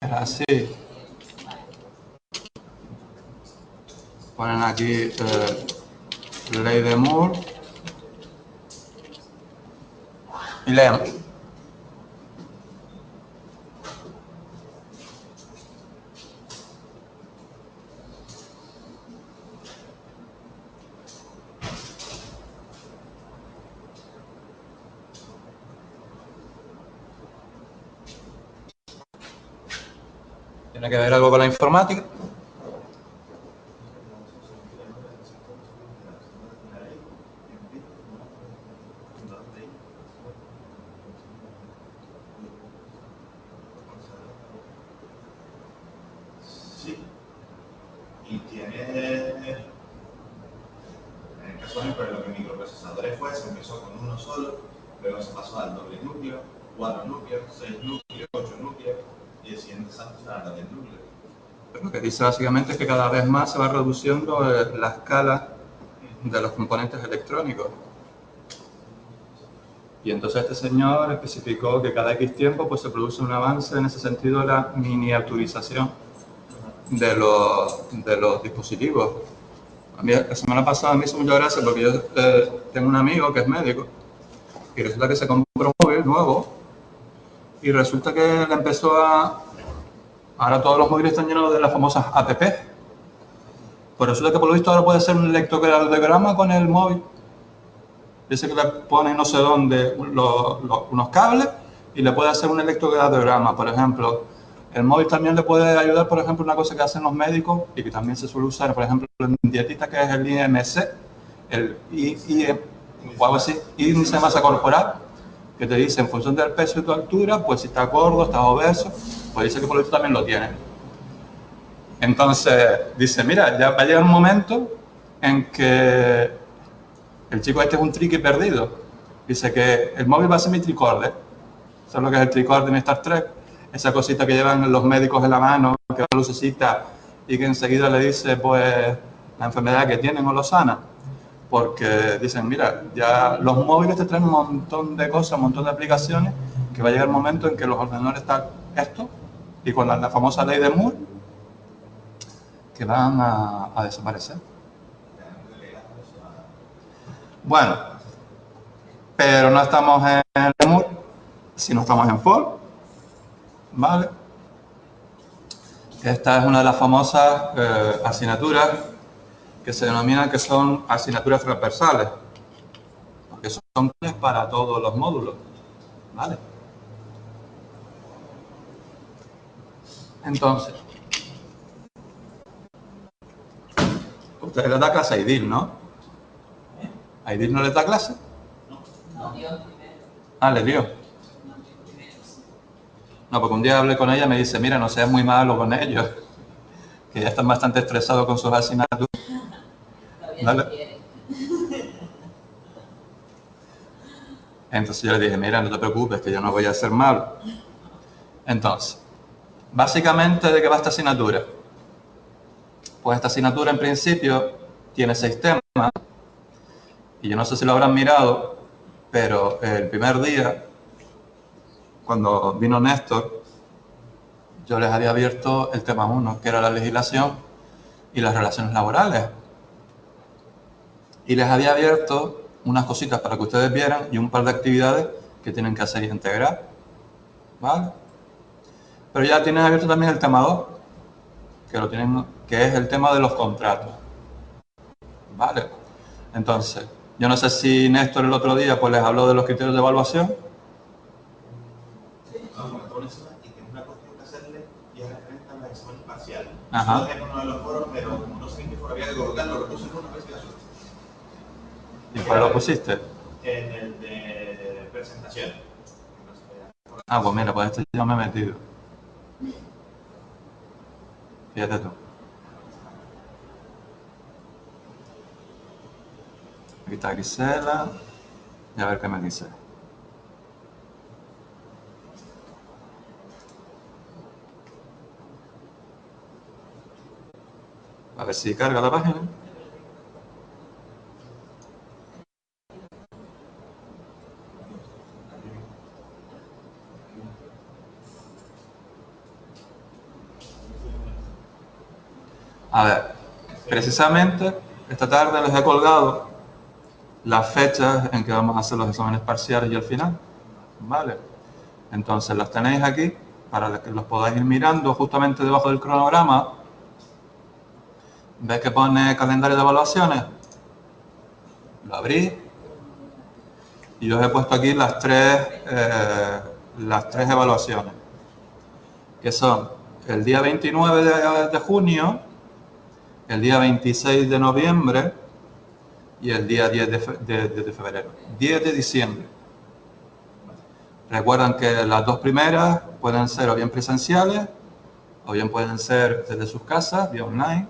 así. Ponen aquí ley de Moore y lean. ¿Tiene que ver algo con la informática? Sí. Y tiene, en el caso de lo que microprocesadores fue, se empezó con uno solo, luego se pasó al doble núcleo, 4 núcleos, 6 núcleos, 8 núcleos, y el siguiente salto será la del núcleo. Lo que dice básicamente es que cada vez más se va reduciendo la escala de los componentes electrónicos. Y entonces este señor especificó que cada X tiempo pues, se produce un avance en ese sentido de la miniaturización de los dispositivos. A mí la semana pasada me hizo mucha gracia porque yo tengo un amigo que es médico y resulta que se compró un móvil nuevo y resulta que le empezó a... Ahora todos los móviles están llenos de las famosas APP. Pues resulta que por lo visto ahora puede ser un electrocardiograma con el móvil. Dice que le pone no sé dónde unos cables y le puede hacer un electrocardiograma. Por ejemplo, el móvil también le puede ayudar, por ejemplo, una cosa que hacen los médicos y que también se suele usar, por ejemplo, en dietista, que es el IMC, el o algo así, índice de masa corporal, que te dice en función del peso y tu altura, pues si estás gordo, estás obeso, pues dice que por lo visto también lo tiene. Entonces dice, mira, ya va a llegar un momento en que el chico este es un triqui perdido. Dice que el móvil va a ser mi tricorder. ¿Sabes lo que es el tricorder en Star Trek? Esa cosita que llevan los médicos en la mano, que va lucecita y que enseguida le dice pues la enfermedad que tienen o lo sana. Porque dicen, mira, ya los móviles te traen un montón de cosas, un montón de aplicaciones, que va a llegar el momento en que los ordenadores están esto y con la famosa ley de Moore, que van a desaparecer. Bueno, pero no estamos en Moore, sino estamos en Ford, ¿vale? Esta es una de las famosas asignaturas que se denominan que son asignaturas transversales, porque son para todos los módulos, ¿vale? Entonces, ustedes les da clase a Aidil, ¿no? ¿A Aidil no les da clase? No, Dios primero. Ah, le dio. No, porque un día hablé con ella y me dice, mira, no seas muy malo con ellos, que ya están bastante estresados con sus asignaturas. ¿Vale? Entonces yo le dije, mira, no te preocupes, que yo no voy a ser malo. Entonces, básicamente, ¿de qué va esta asignatura? Pues esta asignatura en principio tiene 6 temas, y yo no sé si lo habrán mirado, pero el primer día, cuando vino Néstor, yo les había abierto el tema 1, que era la legislación y las relaciones laborales. Y les había abierto unas cositas para que ustedes vieran y un par de actividades que tienen que hacer y integrar, ¿vale? Pero ya tienen abierto también el tema 2, que es el tema de los contratos, ¿vale? Entonces, yo no sé si Néstor el otro día pues les habló de los criterios de evaluación. Y tengo una cuestión que hacerle y es referente a los exámenes parciales. Ajá. Yo lo dejé en uno de los foros, pero como no sé en qué foro había que colocarlo, lo puse en una investigación. ¿Y cuál lo pusiste? En el de presentación. Ah, pues mira, pues esto ya me he metido. Fíjate tú. Aquí está Gisela. Y a ver qué me dice. A ver si carga la página. A ver, precisamente esta tarde les he colgado las fechas en que vamos a hacer los exámenes parciales y el final, ¿vale? Entonces las tenéis aquí para que los podáis ir mirando justamente debajo del cronograma. ¿Ves que pone calendario de evaluaciones? Lo abrís y os he puesto aquí las tres evaluaciones, que son el día 29 de junio, el día 26 de noviembre y el día 10 de febrero, 10 de diciembre. Recuerden que las dos primeras pueden ser o bien presenciales o bien pueden ser desde sus casas, vía online,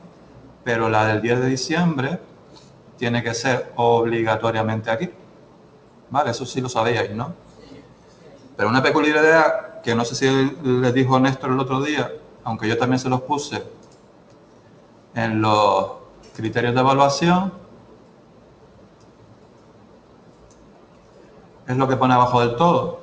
pero la del 10 de diciembre tiene que ser obligatoriamente aquí. Vale, eso sí lo sabíais, ¿no? Pero una peculiaridad que no sé si les dijo Néstor el otro día, aunque yo también se los puse en los criterios de evaluación, es lo que pone abajo del todo.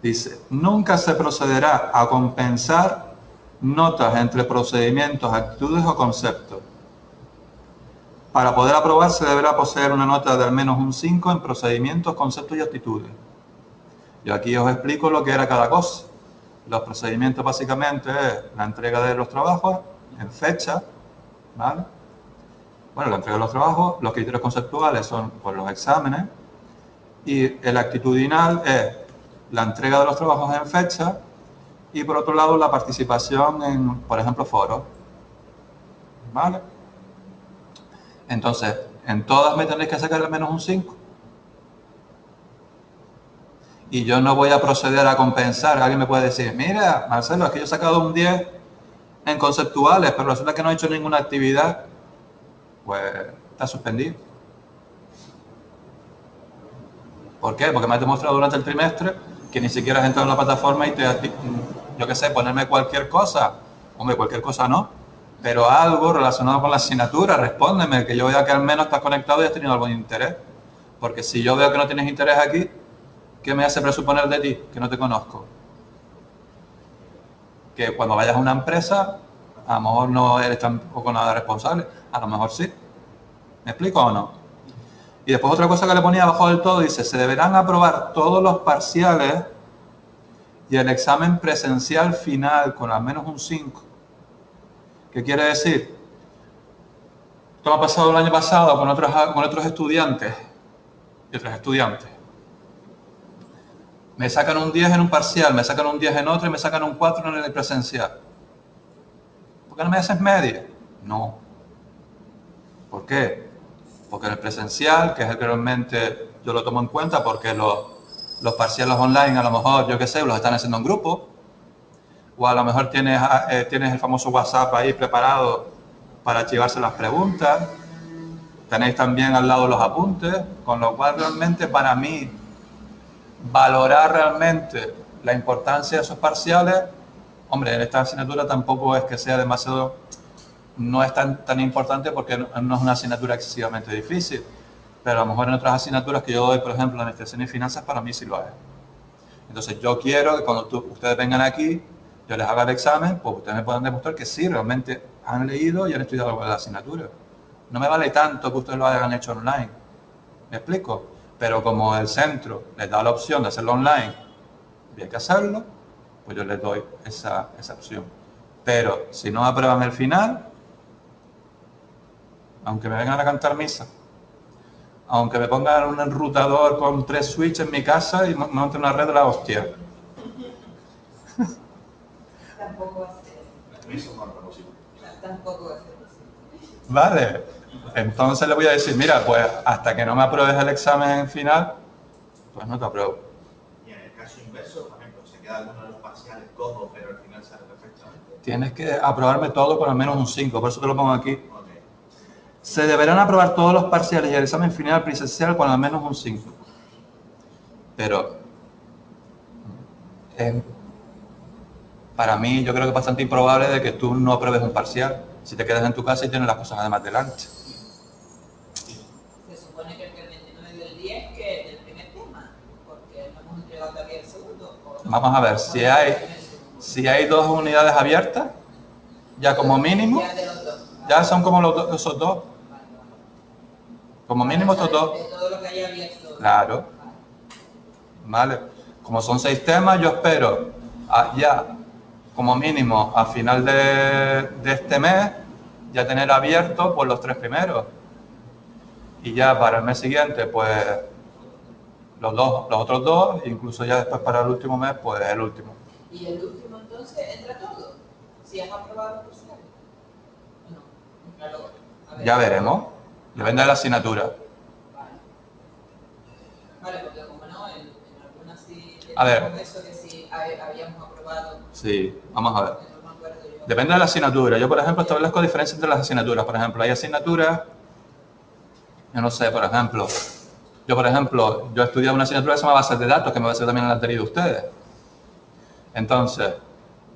Dice, nunca se procederá a compensar notas entre procedimientos, actitudes o conceptos. Para poder aprobar se deberá poseer una nota de al menos un 5 en procedimientos, conceptos y actitudes. Yo aquí os explico lo que era cada cosa. Los procedimientos básicamente es la entrega de los trabajos en fecha, ¿vale? Bueno, la entrega de los trabajos, los criterios conceptuales son pues, los exámenes y el actitudinal es la entrega de los trabajos en fecha y por otro lado la participación en, por ejemplo, foros, ¿vale? Entonces, en todas me tenéis que sacar al menos un 5. Y yo no voy a proceder a compensar. Alguien me puede decir, mira, Marcelo, es que yo he sacado un 10 en conceptuales, pero resulta que no he hecho ninguna actividad. Pues está suspendido. ¿Por qué? Porque me has demostrado durante el trimestre que ni siquiera has entrado en la plataforma y yo qué sé, ponerme cualquier cosa. Hombre, cualquier cosa no. Pero algo relacionado con la asignatura, respóndeme, que yo vea que al menos estás conectado y has tenido algún interés. Porque si yo veo que no tienes interés aquí, ¿qué me hace presuponer de ti? Que no te conozco. Que cuando vayas a una empresa, a lo mejor no eres tampoco nada responsable. A lo mejor sí. ¿Me explico o no? Y después otra cosa que le ponía abajo del todo, dice, se deberán aprobar todos los parciales y el examen presencial final con al menos un 5. ¿Qué quiere decir? Esto me ha pasado el año pasado con otros estudiantes y otras estudiantes. Me sacan un 10 en un parcial, me sacan un 10 en otro y me sacan un 4 en el presencial. ¿Por qué no me haces media? No. ¿Por qué? Porque en el presencial, que es el que realmente yo lo tomo en cuenta, porque los parciales online a lo mejor, yo qué sé, los están haciendo en grupo, o a lo mejor tienes el famoso WhatsApp ahí preparado para archivarse las preguntas, tenéis también al lado los apuntes, con lo cual realmente para mí valorar realmente la importancia de esos parciales, hombre, en esta asignatura tampoco es que sea demasiado, no es tan importante porque no es una asignatura excesivamente difícil, pero a lo mejor en otras asignaturas que yo doy, por ejemplo, en administración y finanzas, para mí sí lo es. Entonces yo quiero que cuando ustedes vengan aquí, yo les haga el examen, pues ustedes me puedan demostrar que sí, realmente han leído y han estudiado algo de la asignatura. No me vale tanto que ustedes lo hayan hecho online. ¿Me explico? Pero como el centro les da la opción de hacerlo online y hay que hacerlo, pues yo les doy esa opción. Pero si no aprueban el final, aunque me vengan a cantar misa, aunque me pongan un enrutador con 3 switches en mi casa y monte una red de la hostia. Tampoco va a ser. Tampoco va a ser posible. Vale, entonces le voy a decir, mira, pues hasta que no me apruebes el examen final, pues no te apruebo. Y en el caso inverso, por ejemplo, se queda alguno de los parciales cojo, pero al final sale perfectamente. Tienes que aprobarme todo por al menos un 5, por eso te lo pongo aquí. Okay. Se deberán aprobar todos los parciales y el examen final presencial con al menos un 5. Pero para mí yo creo que es bastante improbable de que tú no apruebes un parcial si te quedas en tu casa y tienes las cosas además delante. Se supone que el 29 y el 10 que es el primer tema, porque no hemos entregado todavía el segundo. Vamos a ver, si hay 2 unidades abiertas, ya como mínimo, Ya de los dos. Ya son como esos dos. Como mínimo estos dos. De todo lo que haya abierto. Claro. Vale. Como son 6 temas, yo espero ya como mínimo a final de este mes ya tener abierto pues los 3 primeros. Y ya para el mes siguiente pues los otros 2, incluso ya después para el último mes pues el último. ¿Y el último entonces entra todo? ¿Si has aprobado por ser? No, claro. Ya veremos. Depende de la asignatura. Vale, porque como no, en algunas sí A ver. tenemos eso que sí habíamos aprobado. Sí, vamos a ver. No me acuerdo yo. Depende de la asignatura. Yo, por ejemplo, establezco diferencias entre las asignaturas. Por ejemplo, hay asignaturas, yo no sé, por ejemplo, yo he estudiado una asignatura que se llama bases de datos, que me va a ser también la han tenido ustedes. Entonces,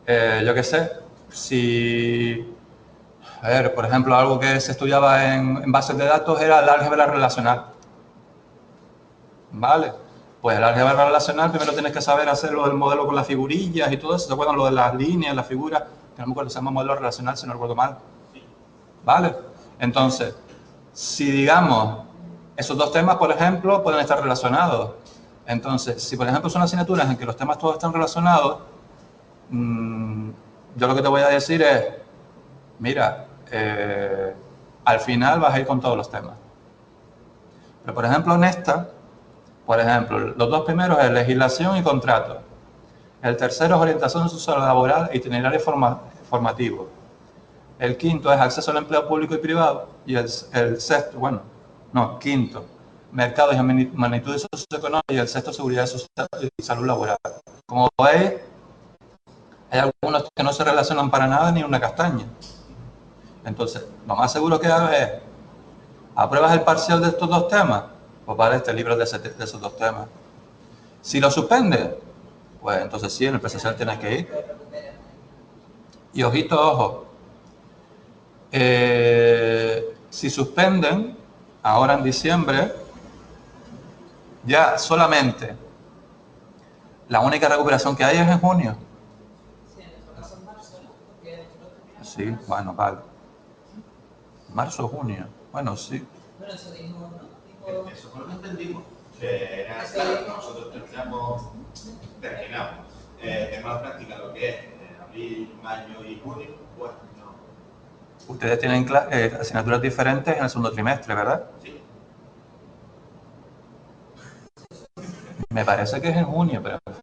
yo qué sé, si, a ver, por ejemplo, algo que se estudiaba en bases de datos era el álgebra relacional. ¿Vale? Pues el álgebra relacional primero tienes que saber hacerlo del modelo con las figurillas y todo eso. ¿Se acuerdan lo de las líneas, las figuras? Que no me acuerdo, se llama modelo relacional, si no recuerdo mal. ¿Vale? Entonces, si digamos, esos 2 temas, por ejemplo, pueden estar relacionados. Entonces, si por ejemplo son asignaturas en que los temas todos están relacionados, yo lo que te voy a decir es, mira, al final vas a ir con todos los temas. Pero por ejemplo en esta, por ejemplo, los 2 primeros es legislación y contrato. El tercero es orientación sociolaboral e itinerario formativo. El quinto es acceso al empleo público y privado. Y el sexto, quinto, mercados y magnitudes socioeconómicas. Y el sexto, seguridad social y salud laboral. Como veis, hay algunos que no se relacionan para nada ni una castaña. Entonces, lo más seguro que hagas es, ¿apruebas el parcial de estos 2 temas? Pues vale, este libro de esos 2 temas. Si lo suspendes, pues entonces sí, en el presencial tienes que ir. Y ojito, ojo. Si suspenden, ahora en diciembre, ya solamente la única recuperación que hay es en junio. Sí, en nuestro caso en marzo, ¿no? Porque nosotros terminamos Sí, en marzo. bueno, vale. Marzo, junio. Bueno, sí. Bueno, eso dijo, ¿no? Eso fue lo que entendimos. Que era claro, nosotros terminamos. Tenemos la práctica lo que es abril, mayo y junio, pues no. Ustedes tienen asignaturas diferentes en el segundo trimestre, ¿verdad? Sí. Me parece que es en junio, pero... Pero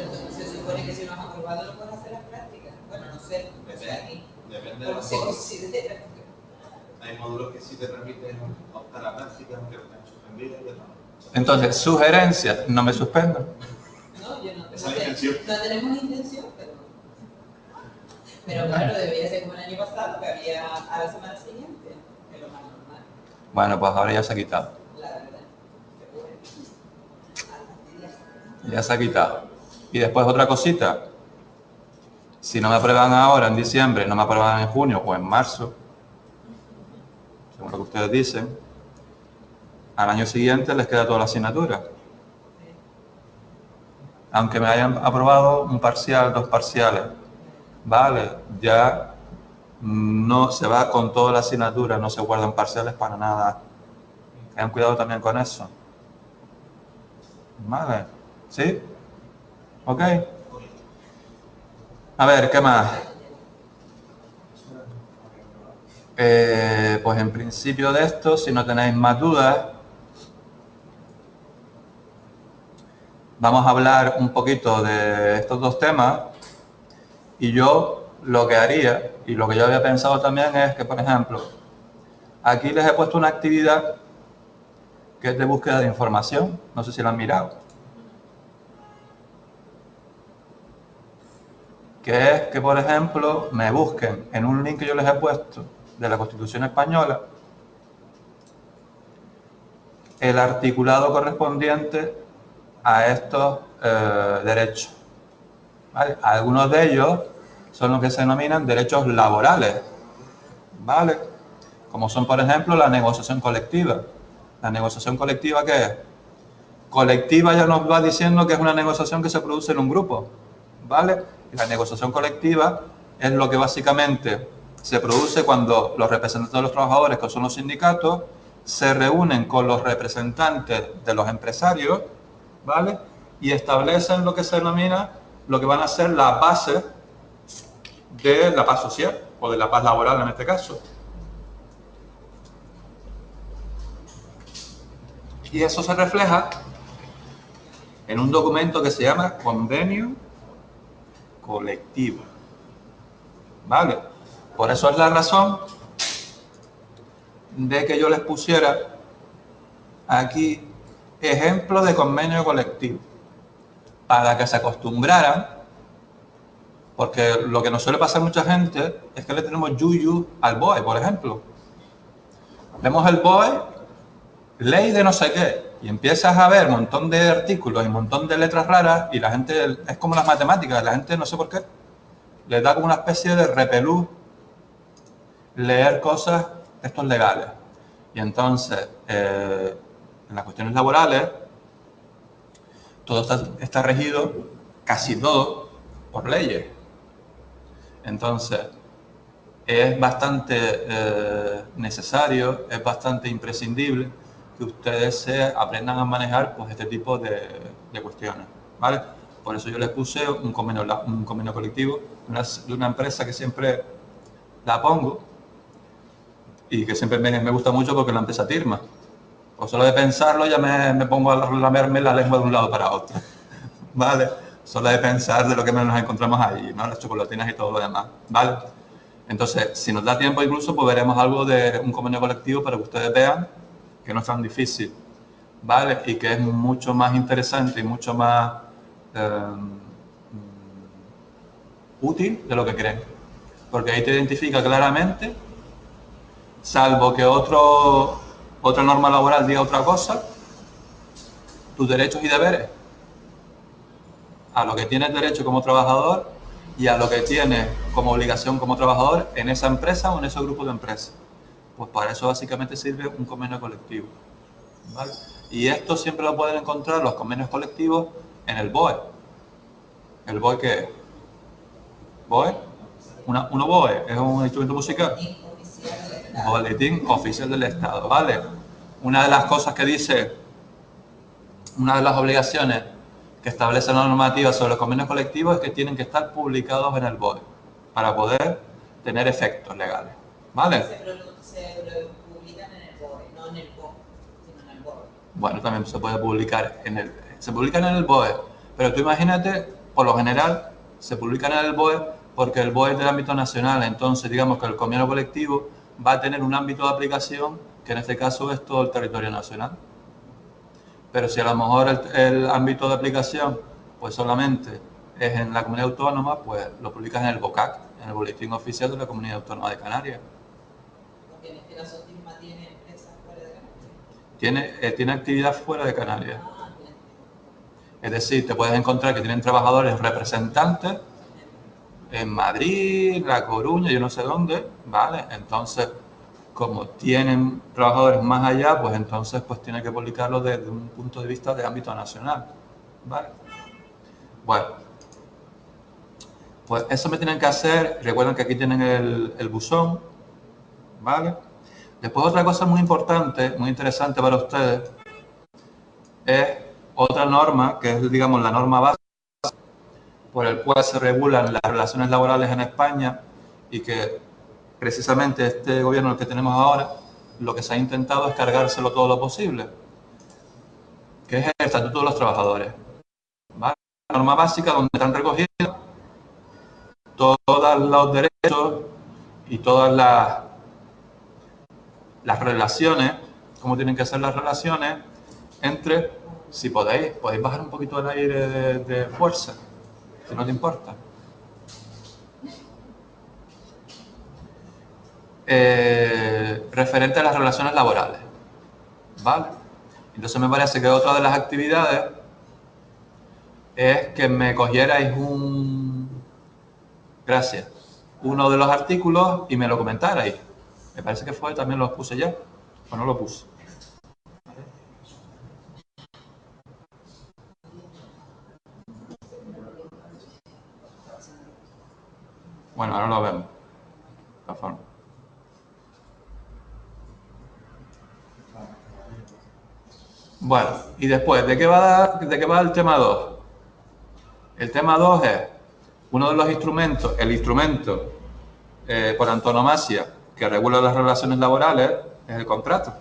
entonces se supone que si no has aprobado no puedes hacer las prácticas. Bueno, no sé, no sé aquí. Depende de ¿Cómo se considera? Hay módulos que sí te permiten optar a prácticas, aunque están suspendidos y otros no. Entonces, sugerencias, no me suspendan. No, yo no. Esa es la intención. No tenemos intención, pero claro, debería ser como el año pasado, que había a la semana siguiente, que es lo más normal. Bueno, pues ahora ya se ha quitado. La verdad. Ya se ha quitado. Y después otra cosita. Si no me aprueban ahora, en diciembre, no me aprueban en junio o en marzo, según lo que ustedes dicen, al año siguiente les queda toda la asignatura. Aunque me hayan aprobado un parcial, 2 parciales, vale, ya no se va con toda la asignatura, no se guardan parciales para nada. Tengan cuidado también con eso. Vale, ¿sí? ¿Ok? A ver, ¿qué más? Pues en principio de esto, si no tenéis más dudas, vamos a hablar un poquito de estos 2 temas. Y yo lo que haría, y lo que yo había pensado también es que, por ejemplo, aquí les he puesto una actividad que es de búsqueda de información. No sé si la han mirado. Que es que, por ejemplo, me busquen en un link que yo les he puesto de la Constitución Española el articulado correspondiente a estos derechos. ¿Vale? Algunos de ellos son los que se denominan derechos laborales, ¿vale? Como son, por ejemplo, la negociación colectiva. ¿La negociación colectiva qué es? Colectiva ya nos va diciendo que es una negociación que se produce en un grupo, ¿vale? Y la negociación colectiva es lo que básicamente se produce cuando los representantes de los trabajadores, que son los sindicatos, se reúnen con los representantes de los empresarios, ¿vale? Y establecen lo que se denomina, lo que van a ser las bases de la paz social, o de la paz laboral en este caso. Y eso se refleja en un documento que se llama Convenio Colectivo, ¿vale? Por eso es la razón de que yo les pusiera aquí ejemplo de convenio colectivo, para que se acostumbraran, porque lo que nos suele pasar a mucha gente es que le tenemos yuyu al BOE, por ejemplo. Vemos el BOE, ley de no sé qué, y empiezas a ver un montón de artículos y un montón de letras raras, y la gente, es como las matemáticas, la gente no sé por qué, le da como una especie de repelús leer cosas, textos legales. Y entonces, en las cuestiones laborales, todo está regido, casi todo, por leyes. Entonces, es bastante necesario, es bastante imprescindible que ustedes se aprendan a manejar pues, este tipo de cuestiones, ¿vale? Por eso yo les puse un convenio colectivo de una empresa que siempre la pongo y que siempre me gusta mucho porque la empresa Tirma. Por solo de pensarlo ya me pongo a lamerme la lengua de un lado para otro, ¿vale? Solo de pensar de lo que nos encontramos ahí, ¿no? Las chocolatinas y todo lo demás, ¿vale? Entonces, si nos da tiempo incluso, pues veremos algo de un convenio colectivo para que ustedes vean que no es tan difícil, ¿vale? Y que es mucho más interesante y mucho más útil de lo que creen. Porque ahí te identifica claramente, salvo que otra norma laboral diga otra cosa, tus derechos y deberes, a lo que tienes derecho como trabajador y a lo que tienes como obligación como trabajador en esa empresa o en ese grupo de empresas. Pues para eso básicamente sirve un convenio colectivo, ¿vale? Y esto siempre lo pueden encontrar, los convenios colectivos, en el BOE. ¿El BOE qué es? ¿BOE? ¿Uno BOE? ¿Es un instrumento musical? Boletín Oficial del Estado, ¿vale? Una de las cosas que dice, una de las obligaciones que establece la normativa sobre los convenios colectivos es que tienen que estar publicados en el BOE para poder tener efectos legales, ¿vale? Se publican en el BOE, no en el BOE, sino en el BOE. Bueno, también se puede publicar se publican en el BOE, pero tú imagínate, por lo general, se publican en el BOE porque el BOE es del ámbito nacional, entonces digamos que el convenio colectivo va a tener un ámbito de aplicación que en este caso es todo el territorio nacional. Pero si a lo mejor el ámbito de aplicación pues solamente es en la comunidad autónoma, pues lo publicas en el BOCAC, en el Boletín Oficial de la Comunidad Autónoma de Canarias. Porque en este caso Tirma tiene empresas fuera de Canarias. Tiene actividad fuera de Canarias. Es decir, te puedes encontrar que tienen trabajadores representantes en Madrid, La Coruña, yo no sé dónde, ¿vale? Entonces, como tienen trabajadores más allá, pues entonces pues tiene que publicarlo desde un punto de vista de ámbito nacional, ¿vale? Bueno, pues eso me tienen que hacer, recuerden que aquí tienen el buzón, ¿vale? Después otra cosa muy importante, muy interesante para ustedes, es otra norma, que es, digamos, la norma básica por el cual se regulan las relaciones laborales en España y que precisamente este gobierno que tenemos ahora, lo que se ha intentado es cargárselo todo lo posible, que es el Estatuto de los Trabajadores, ¿vale? La norma básica donde están recogidos todos los derechos y todas las relaciones, cómo tienen que ser las relaciones entre, si podéis bajar un poquito el aire de fuerza, si no te importa. Referente a las relaciones laborales, ¿vale? Entonces me parece que otra de las actividades es que me cogierais uno de los artículos y me lo comentarais. Me parece que también lo puse ya, o no lo puse. Bueno, ahora lo vemos. forma. Bueno, y después, ¿de qué va el tema 2? El tema 2 es uno de los instrumentos, el instrumento por antonomasia que regula las relaciones laborales es el contrato.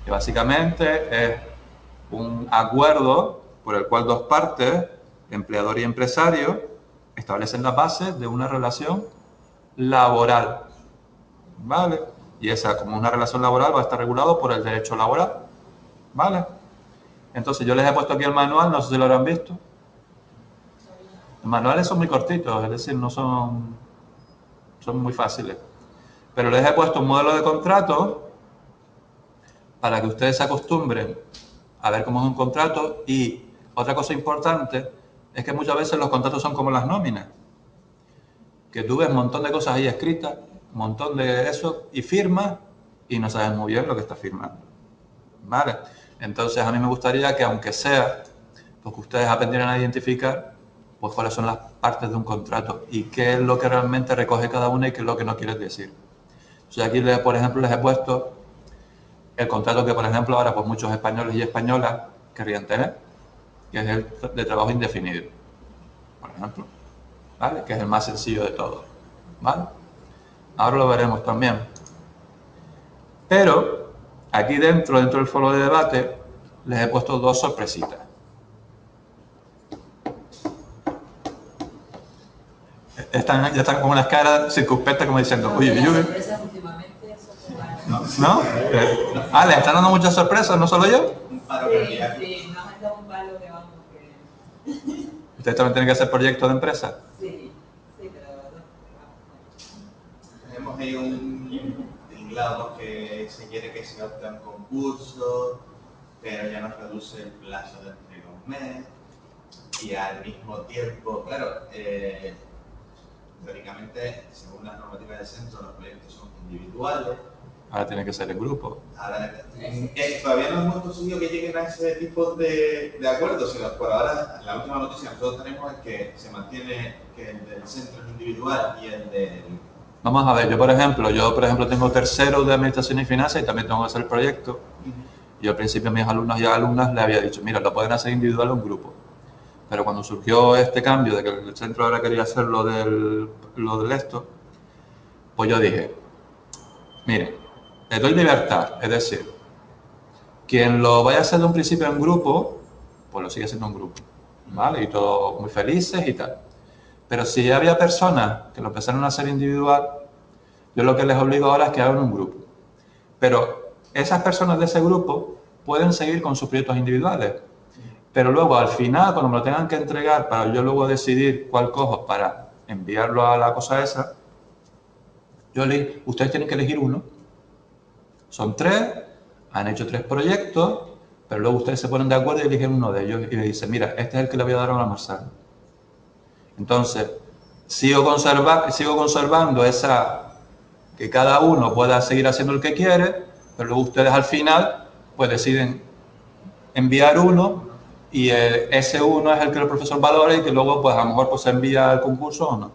Que básicamente es un acuerdo por el cual dos partes, empleador y empresario, establecen las bases de una relación laboral. ¿Vale? Y esa, como una relación laboral, va a estar regulado por el derecho laboral. ¿Vale? Entonces yo les he puesto aquí el manual, no sé si lo habrán visto. Los manuales son muy cortitos, es decir, no son muy fáciles. Pero les he puesto un modelo de contrato para que ustedes se acostumbren a ver cómo es un contrato. Y otra cosa importante es que muchas veces los contratos son como las nóminas. Que tú ves un montón de cosas ahí escritas, un montón de eso, y firmas, y no sabes muy bien lo que estás firmando. ¿Vale? Entonces a mí me gustaría que, aunque sea, pues que ustedes aprendieran a identificar pues cuáles son las partes de un contrato y qué es lo que realmente recoge cada una y qué es lo que no quiere decir. O sea, aquí, por ejemplo, les he puesto el contrato que, por ejemplo, ahora pues muchos españoles y españolas querrían tener, que es el de trabajo indefinido, por ejemplo, ¿vale? Que es el más sencillo de todos, ¿vale? Ahora lo veremos también. Pero aquí dentro del foro de debate, les he puesto dos sorpresitas. Ya están con unas caras circunspectas como diciendo, uy, uy, uy. ¿No? ¿Les están dando muchas sorpresas, no solo yo? Sí, nos han dado un palo que vamos que... ¿Ustedes también tienen que hacer proyectos de empresa? Sí, pero tenemos ahí un tinglado que se quiere que se opte a un concurso, pero ya nos reduce el plazo de entrega a un mes. Y al mismo tiempo, claro, teóricamente, según las normativas del centro, los proyectos son individuales. Ahora tiene que ser en grupo. Ahora, todavía no hemos conseguido que lleguen a ese tipo de acuerdos, sino por ahora la última noticia que nosotros tenemos es que se mantiene que el del centro es individual y el del... Vamos a ver, yo por ejemplo tengo tercero de Administración y Finanzas y también tengo que hacer el proyecto. Yo al principio a mis alumnos y alumnas les había dicho, mira, lo pueden hacer individual o en grupo. Pero cuando surgió este cambio de que el centro ahora quería hacer lo del esto, pues yo dije, mire, les doy libertad, es decir, quien lo vaya a hacer de un principio en grupo, pues lo sigue haciendo en grupo, ¿vale? Y todos muy felices y tal. Pero si ya había personas que lo empezaron a hacer individual, yo lo que les obligo ahora es que hagan un grupo. Pero esas personas de ese grupo pueden seguir con sus proyectos individuales. Pero luego, al final, cuando me lo tengan que entregar para yo luego decidir cuál cojo para enviarlo a la cosa esa, ustedes tienen que elegir uno. Son 3, han hecho 3 proyectos, pero luego ustedes se ponen de acuerdo y eligen uno de ellos y me dicen, mira, este es el que le voy a dar a un almorzar. Entonces, sigo conservando esa, que cada uno pueda seguir haciendo el que quiere, pero luego ustedes al final pues deciden enviar uno y ese uno es el que el profesor valora y que luego pues a lo mejor pues se envía al concurso o no.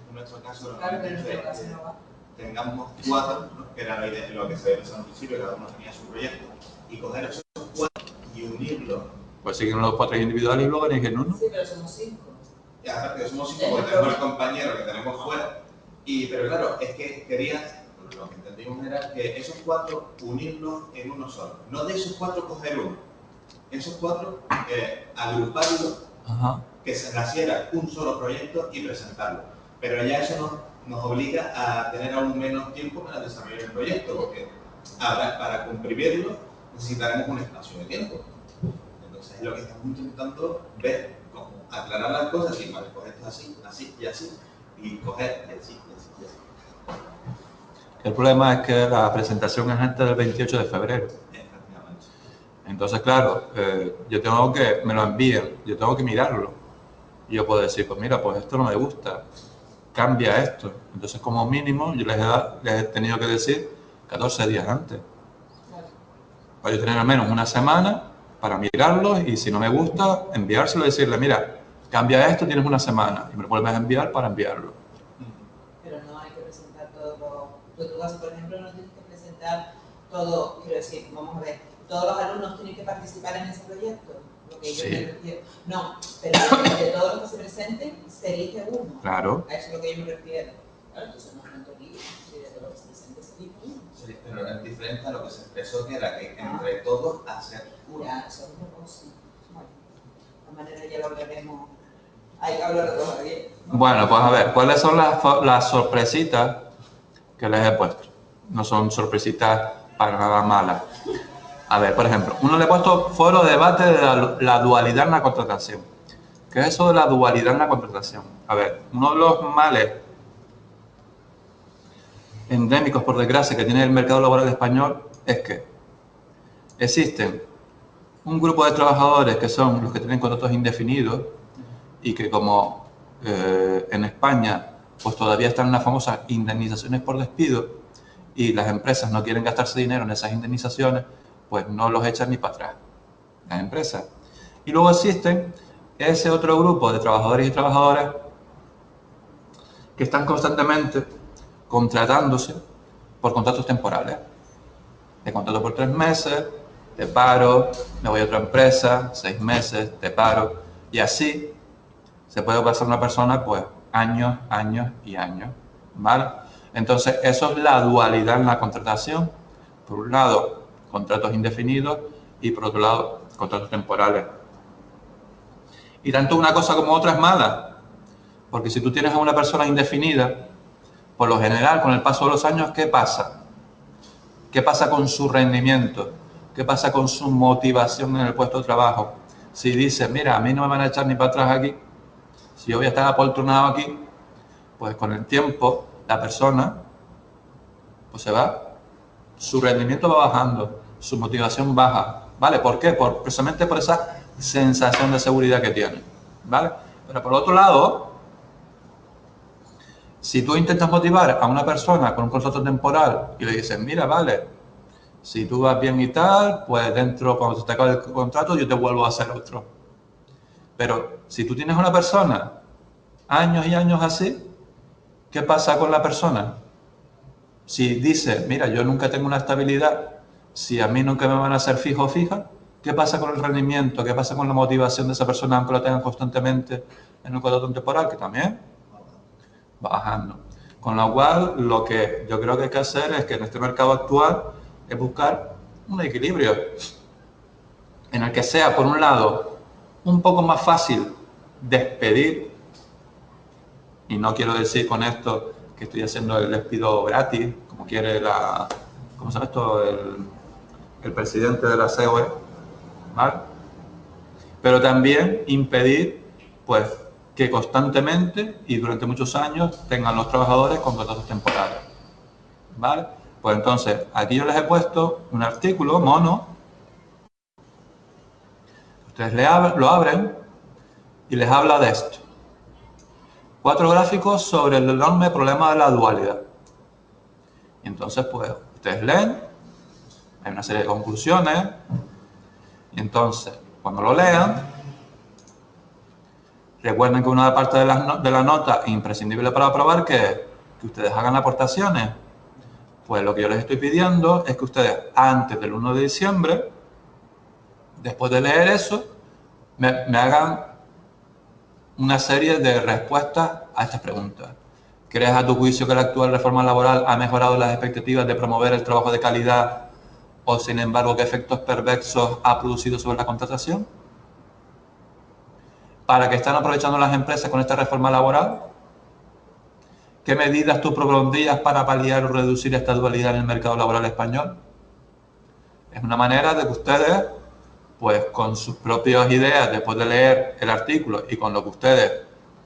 En nuestro caso, claro, pero en nuestro caso no va. Tengamos 4, ¿no? Que era lo que se había pensado al principio, cada uno tenía su proyecto, y coger esos 4 y unirlos. Pues siguen los 4 individuales y luego eligen uno. Sí, pero somos 5. Y aparte que somos 5 porque tenemos el compañero que tenemos fuera. Pero claro, es que lo que entendimos era que esos 4 unirlos en uno solo. No de esos 4 coger uno. Esos 4 agruparlos, que se naciera un solo proyecto y presentarlo. Pero ya eso nos obliga a tener aún menos tiempo para desarrollar el proyecto, porque ahora para comprimirlo necesitaremos un espacio de tiempo. Entonces es lo que estamos intentando ver, cómo aclarar las cosas y vale, pues esto así, así y así, y coger y así, y así, y así. El problema es que la presentación es antes del 28 de febrero. Entonces, claro, me lo envían, yo tengo que mirarlo. Y yo puedo decir, pues mira, pues esto no me gusta, cambia esto. Entonces, como mínimo, yo les he tenido que decir 14 días antes. Para yo tener al menos una semana para mirarlo y si no me gusta, enviárselo y decirle, mira, cambia esto, tienes una semana. Y me lo vuelves a enviar para enviarlo. Pero no hay que presentar. Tú en tu caso, por ejemplo, no tienes que presentar todo, quiero decir, vamos a ver, todos los alumnos tienen que participar en ese proyecto, lo que yo me refiero. No, pero de todos los que se presenten, se elige uno. Claro. A eso es lo que yo me refiero. Claro, entonces no es tanto lío, si de todos los que se presenten, se elige uno. Sí, pero es diferente a lo que se expresó, que era que entre todos hacer uno. Ya, eso es una cosa. Bueno, de todas maneras ya lo hablaremos. Hay que hablarlo todavía. Bueno, pues a ver, ¿cuáles son las sorpresitas que les he puesto? No son sorpresitas para nada malas. A ver, por ejemplo, uno le he puesto foro de debate de la dualidad en la contratación. ¿Qué es eso de la dualidad en la contratación? A ver, uno de los males endémicos, por desgracia, que tiene el mercado laboral español es que existen un grupo de trabajadores que son los que tienen contratos indefinidos y que como en España pues todavía están las famosas indemnizaciones por despido y las empresas no quieren gastarse dinero en esas indemnizaciones, pues no los echan ni para atrás las empresas. Y luego existen ese otro grupo de trabajadores y trabajadoras que están constantemente contratándose por contratos temporales. Te contrato por 3 meses, te paro, me voy a otra empresa, 6 meses, te paro. Y así se puede pasar una persona pues años, años y años. ¿Vale? Entonces eso es la dualidad en la contratación. Por un lado, contratos indefinidos y por otro lado, contratos temporales. Y tanto una cosa como otra es mala. Porque si tú tienes a una persona indefinida, por lo general, con el paso de los años, ¿qué pasa? ¿Qué pasa con su rendimiento? ¿Qué pasa con su motivación en el puesto de trabajo? Si dice, mira, a mí no me van a echar ni para atrás aquí, si yo voy a estar apoltronado aquí, pues con el tiempo la persona pues se va, su rendimiento va bajando, su motivación baja, ¿vale? ¿Por qué? Precisamente por esa sensación de seguridad que tiene, ¿vale? Pero por otro lado, si tú intentas motivar a una persona con un contrato temporal y le dices, mira, vale, si tú vas bien y tal, pues dentro, cuando se te acabe el contrato, yo te vuelvo a hacer otro. Pero si tú tienes una persona años y años así, ¿qué pasa con la persona? Si dice, mira, yo nunca tengo una estabilidad, si a mí nunca me van a hacer fijo o fija, ¿qué pasa con el rendimiento? ¿Qué pasa con la motivación de esa persona aunque lo tengan constantemente en un contrato temporal? Que también va bajando. Con lo cual, lo que yo creo que hay que hacer es que en este mercado actual es buscar un equilibrio en el que sea, por un lado, un poco más fácil despedir, y no quiero decir con esto que estoy haciendo el despido gratis, como quiere ¿cómo se llama esto? El presidente de la COE, ¿vale? Pero también impedir, pues, que constantemente y durante muchos años tengan los trabajadores contratos temporales, ¿vale? Pues entonces, aquí yo les he puesto un artículo mono, ustedes lo abren y les habla de esto. 4 gráficos sobre el enorme problema de la dualidad. Y entonces, pues, ustedes leen, hay una serie de conclusiones, y entonces, cuando lo lean, recuerden que una parte de la nota imprescindible para aprobar que ustedes hagan aportaciones. Pues lo que yo les estoy pidiendo es que ustedes, antes del 1 de diciembre, después de leer eso, me hagan una serie de respuestas a estas preguntas. ¿Crees a tu juicio que la actual reforma laboral ha mejorado las expectativas de promover el trabajo de calidad o, sin embargo, qué efectos perversos ha producido sobre la contratación? ¿Para qué están aprovechando las empresas con esta reforma laboral? ¿Qué medidas tú propondrías para paliar o reducir esta dualidad en el mercado laboral español? Es una manera de que ustedes, pues con sus propias ideas, después de leer el artículo y con lo que ustedes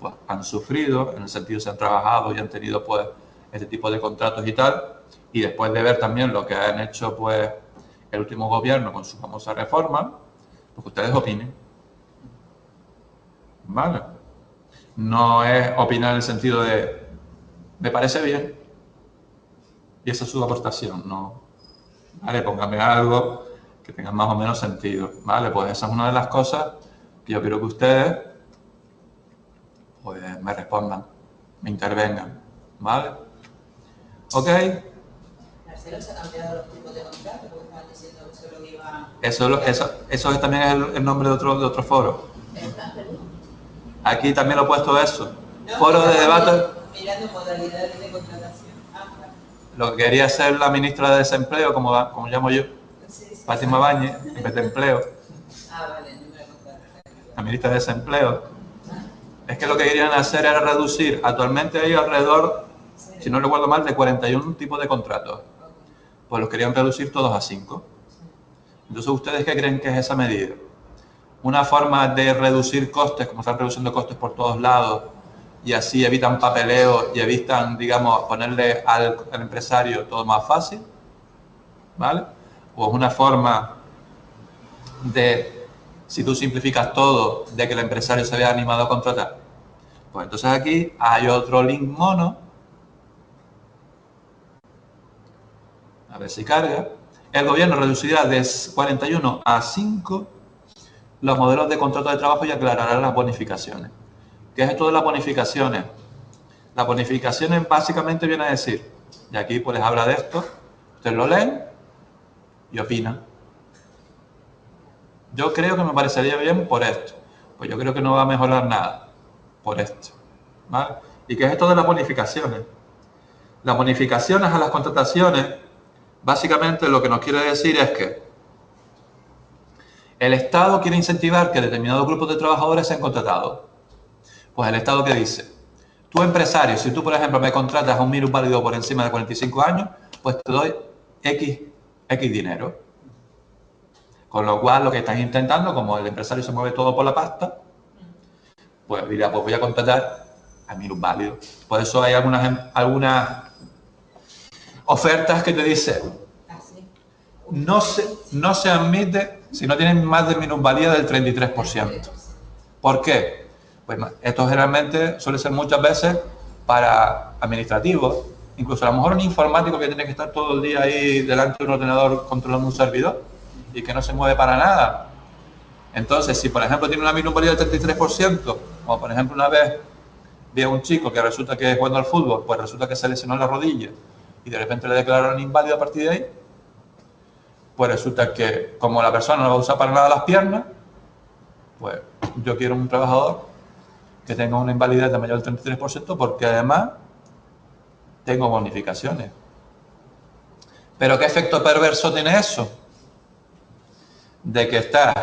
pues, han sufrido, en el sentido se han trabajado y han tenido pues este tipo de contratos y tal, y después de ver también lo que han hecho pues el último gobierno con su famosa reforma, pues ustedes opinen. ¿Vale? No es opinar en el sentido de me parece bien y esa es su aportación, no. Vale, póngame algo que tenga más o menos sentido. Vale, pues esa es una de las cosas que yo quiero que ustedes pues me respondan, me intervengan. ¿Vale? ¿Ok? cero se han cambiado los tipos de contrato, porque estaban diciendo que solo iba... Eso también es el nombre de otro foro. Aquí también lo he puesto eso. No, Foro de debate. Mirando modalidades de contratación. Lo que quería ser la ministra de Desempleo, como llamo yo, Fátima Báñez, en vez de empleo. Vale, no me lo contaron. La ministra de Desempleo. Es que lo que querían hacer era reducir. Actualmente hay alrededor, si no recuerdo mal, de 41 tipos de contratos. Pues los querían reducir todos a 5. Entonces, ¿ustedes qué creen que es esa medida? Una forma de reducir costes, como están reduciendo costes por todos lados, y así evitan papeleo y evitan, digamos, ponerle al empresario todo más fácil, ¿vale? O es una forma de, si tú simplificas todo, de que el empresario se vea animado a contratar. Pues entonces aquí hay otro link mono. A ver si carga. El gobierno reducirá de 41 a 5 los modelos de contrato de trabajo y aclarará las bonificaciones. ¿Qué es esto de las bonificaciones? Las bonificaciones básicamente viene a decir, y aquí pues les habla de esto, ustedes lo leen y opinan. Yo creo que me parecería bien por esto, pues yo creo que no va a mejorar nada por esto, ¿vale? ¿Y qué es esto de las bonificaciones? Las bonificaciones a las contrataciones, básicamente lo que nos quiere decir es que el Estado quiere incentivar que determinados grupos de trabajadores sean contratados. Pues el Estado que dice, tú empresario, si tú por ejemplo me contratas a un minusválido por encima de 45 años, pues te doy X dinero. Con lo cual lo que están intentando, como el empresario se mueve todo por la pasta, pues dirá, pues voy a contratar a minusválido. Por eso hay algunas ofertas que te dicen, no se admite si no tienen más de minusvalía del 33%. ¿Por qué? Pues esto generalmente suele ser muchas veces para administrativos, incluso a lo mejor un informático que tiene que estar todo el día ahí delante de un ordenador controlando un servidor y que no se mueve para nada. Entonces, si por ejemplo tiene una minusvalía del 33%, como por ejemplo una vez vi a un chico que resulta que jugando al fútbol, pues resulta que se lesionó la rodilla y de repente le declararon inválido a partir de ahí, pues resulta que como la persona no va a usar para nada las piernas, pues yo quiero un trabajador que tenga una invalidez de mayor del 33% porque además tengo bonificaciones. ¿Pero qué efecto perverso tiene eso? De que estás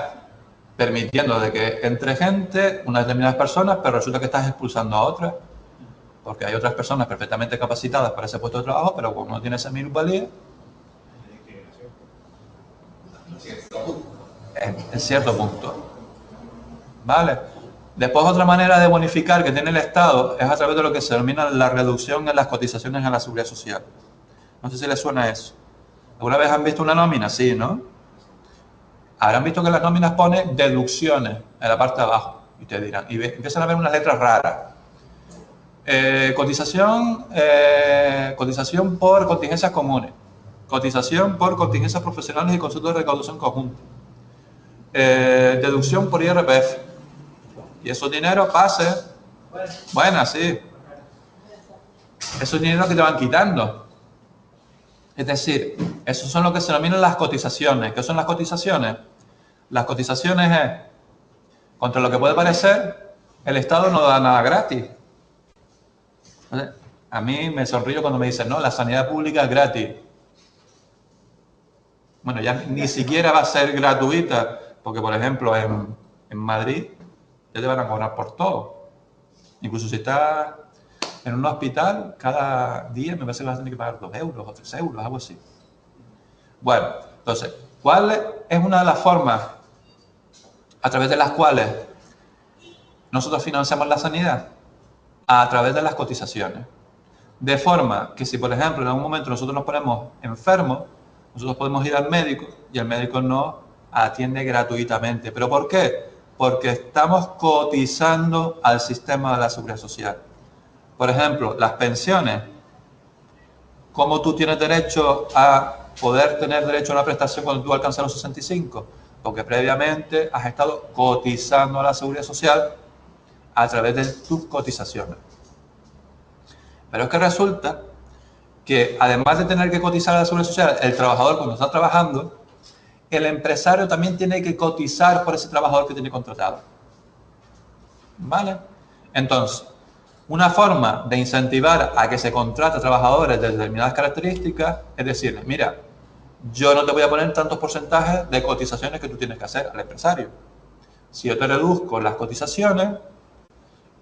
permitiendo de que entre gente, unas determinadas personas, pero resulta que estás expulsando a otras, porque hay otras personas perfectamente capacitadas para ese puesto de trabajo, pero como no tiene esa minusvalía, en cierto punto. ¿Vale? Después, otra manera de bonificar que tiene el Estado es a través de lo que se denomina la reducción en las cotizaciones a la Seguridad Social. No sé si les suena eso. ¿Alguna vez han visto una nómina? Sí, ¿no? Habrán visto que las nóminas ponen deducciones en la parte de abajo. Y te dirán, y empiezan a ver unas letras raras. Cotización por contingencias comunes. Cotización por contingencias profesionales y conceptos de recaudación conjunta. Deducción por IRPF. Y esos dineros pasen. Bueno, sí. Esos dineros que te van quitando. Es decir, esos son lo que se denominan las cotizaciones. ¿Qué son las cotizaciones? Las cotizaciones es, contra lo que puede parecer, el Estado no da nada gratis. Entonces, a mí me sonrío cuando me dicen, no, la sanidad pública es gratis. Bueno, ya ni siquiera va a ser gratuita, porque por ejemplo en Madrid ya te van a cobrar por todo. Incluso si estás en un hospital, cada día me parece que vas a tener que pagar 2 euros o 3 euros, algo así. Bueno, entonces, ¿cuál es una de las formas a través de las cuales nosotros financiamos la sanidad? A través de las cotizaciones. De forma que si, por ejemplo, en algún momento nosotros nos ponemos enfermos, nosotros podemos ir al médico y el médico nos atiende gratuitamente. ¿Pero por qué? Porque estamos cotizando al sistema de la Seguridad Social. Por ejemplo, las pensiones. ¿Cómo tú tienes derecho a poder tener derecho a una prestación cuando tú alcanzas los 65? Porque previamente has estado cotizando a la Seguridad Social a través de tus cotizaciones. Pero es que resulta que además de tener que cotizar a la Seguridad Social, el trabajador cuando está trabajando, el empresario también tiene que cotizar por ese trabajador que tiene contratado. ¿Vale? Entonces, una forma de incentivar a que se contrate a trabajadores de determinadas características es decirle, mira, yo no te voy a poner tantos porcentajes de cotizaciones que tú tienes que hacer al empresario. Si yo te reduzco las cotizaciones,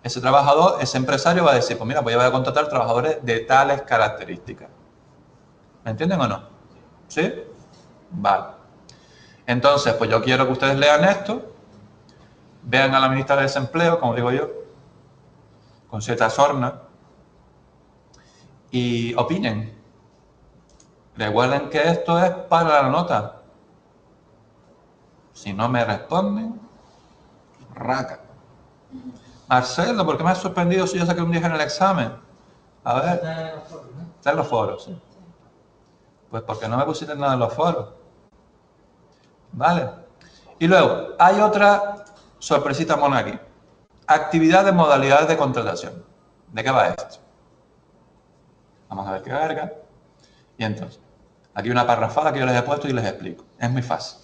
ese trabajador, ese empresario va a decir, pues mira, pues yo voy a contratar trabajadores de tales características. ¿Me entienden o no? ¿Sí? Vale. Entonces, pues yo quiero que ustedes lean esto, vean a la ministra de Desempleo, como digo yo, con cierta sorna, y opinen. Recuerden que esto es para la nota. Si no me responden, raca. Marcelo, ¿por qué me has suspendido si yo saqué un 10 en el examen? A ver. Está en los foros, sí. Pues porque no me pusiste nada en los foros. ¿Vale? Y luego, hay otra sorpresita mona aquí. Actividad de modalidades de contratación. ¿De qué va esto? Vamos a ver qué carga. Y entonces, aquí una parrafada que yo les he puesto y les explico. Es muy fácil.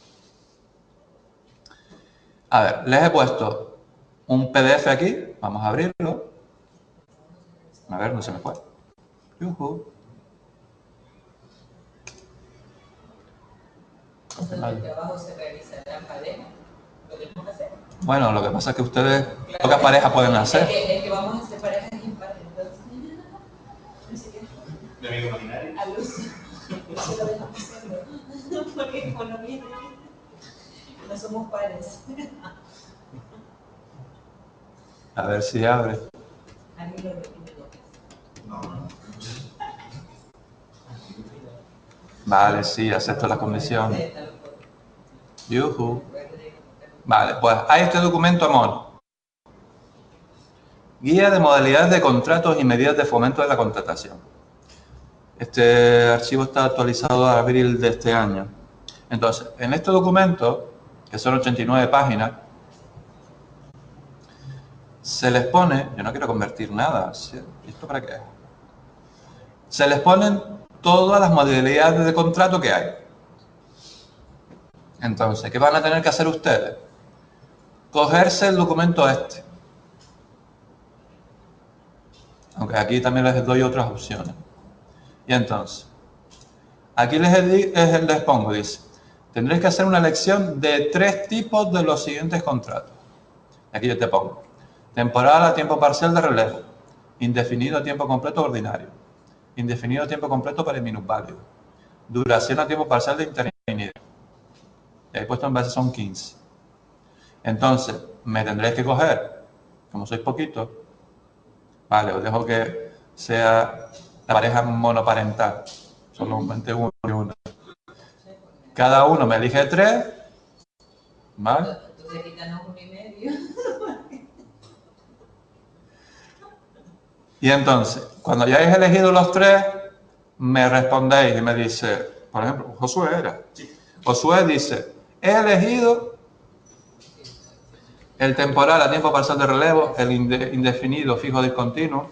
A ver, les he puesto un PDF aquí. Vamos a abrirlo. A ver, no se me fue. Bueno, lo que pasa es que ustedes, pocas parejas pueden hacer. Es que vamos a hacer parejas impares, entonces. Mi amigo imaginario. A luz. Eso lo dejamos hacerlo. Porque como no viene, no somos pares. A ver si abre. A mí lo repite dos veces. No. Vale, sí, acepto las condiciones. Yuhu. Vale, pues hay este documento a mono. Guía de modalidades de contratos y medidas de fomento de la contratación. Este archivo está actualizado a abril de este año. Entonces, en este documento, que son 89 páginas, se les pone, yo no quiero convertir nada, ¿esto para qué es? Se les ponen todas las modalidades de contrato que hay. Entonces, ¿qué van a tener que hacer ustedes? Cogerse el documento este. Aunque aquí también les doy otras opciones. Y entonces, aquí les pongo, dice, tendréis que hacer una elección de 3 tipos de los siguientes contratos. Aquí yo te pongo, temporal a tiempo parcial de relevo, indefinido a tiempo completo ordinario, indefinido a tiempo completo para minusválido, duración a tiempo parcial de interinidad. Y ahí puesto en base son 15. Entonces, me tendréis que coger, como sois poquitos, vale, os dejo que sea la pareja monoparental, solamente uno y una. Cada uno me elige 3, ¿vale? Entonces quítanos 1,5. Y entonces, cuando ya hayáis elegido los 3, me respondéis y me dice, por ejemplo, Josué era. Josué dice, he elegido el temporal a tiempo parcial de relevo, el indefinido fijo discontinuo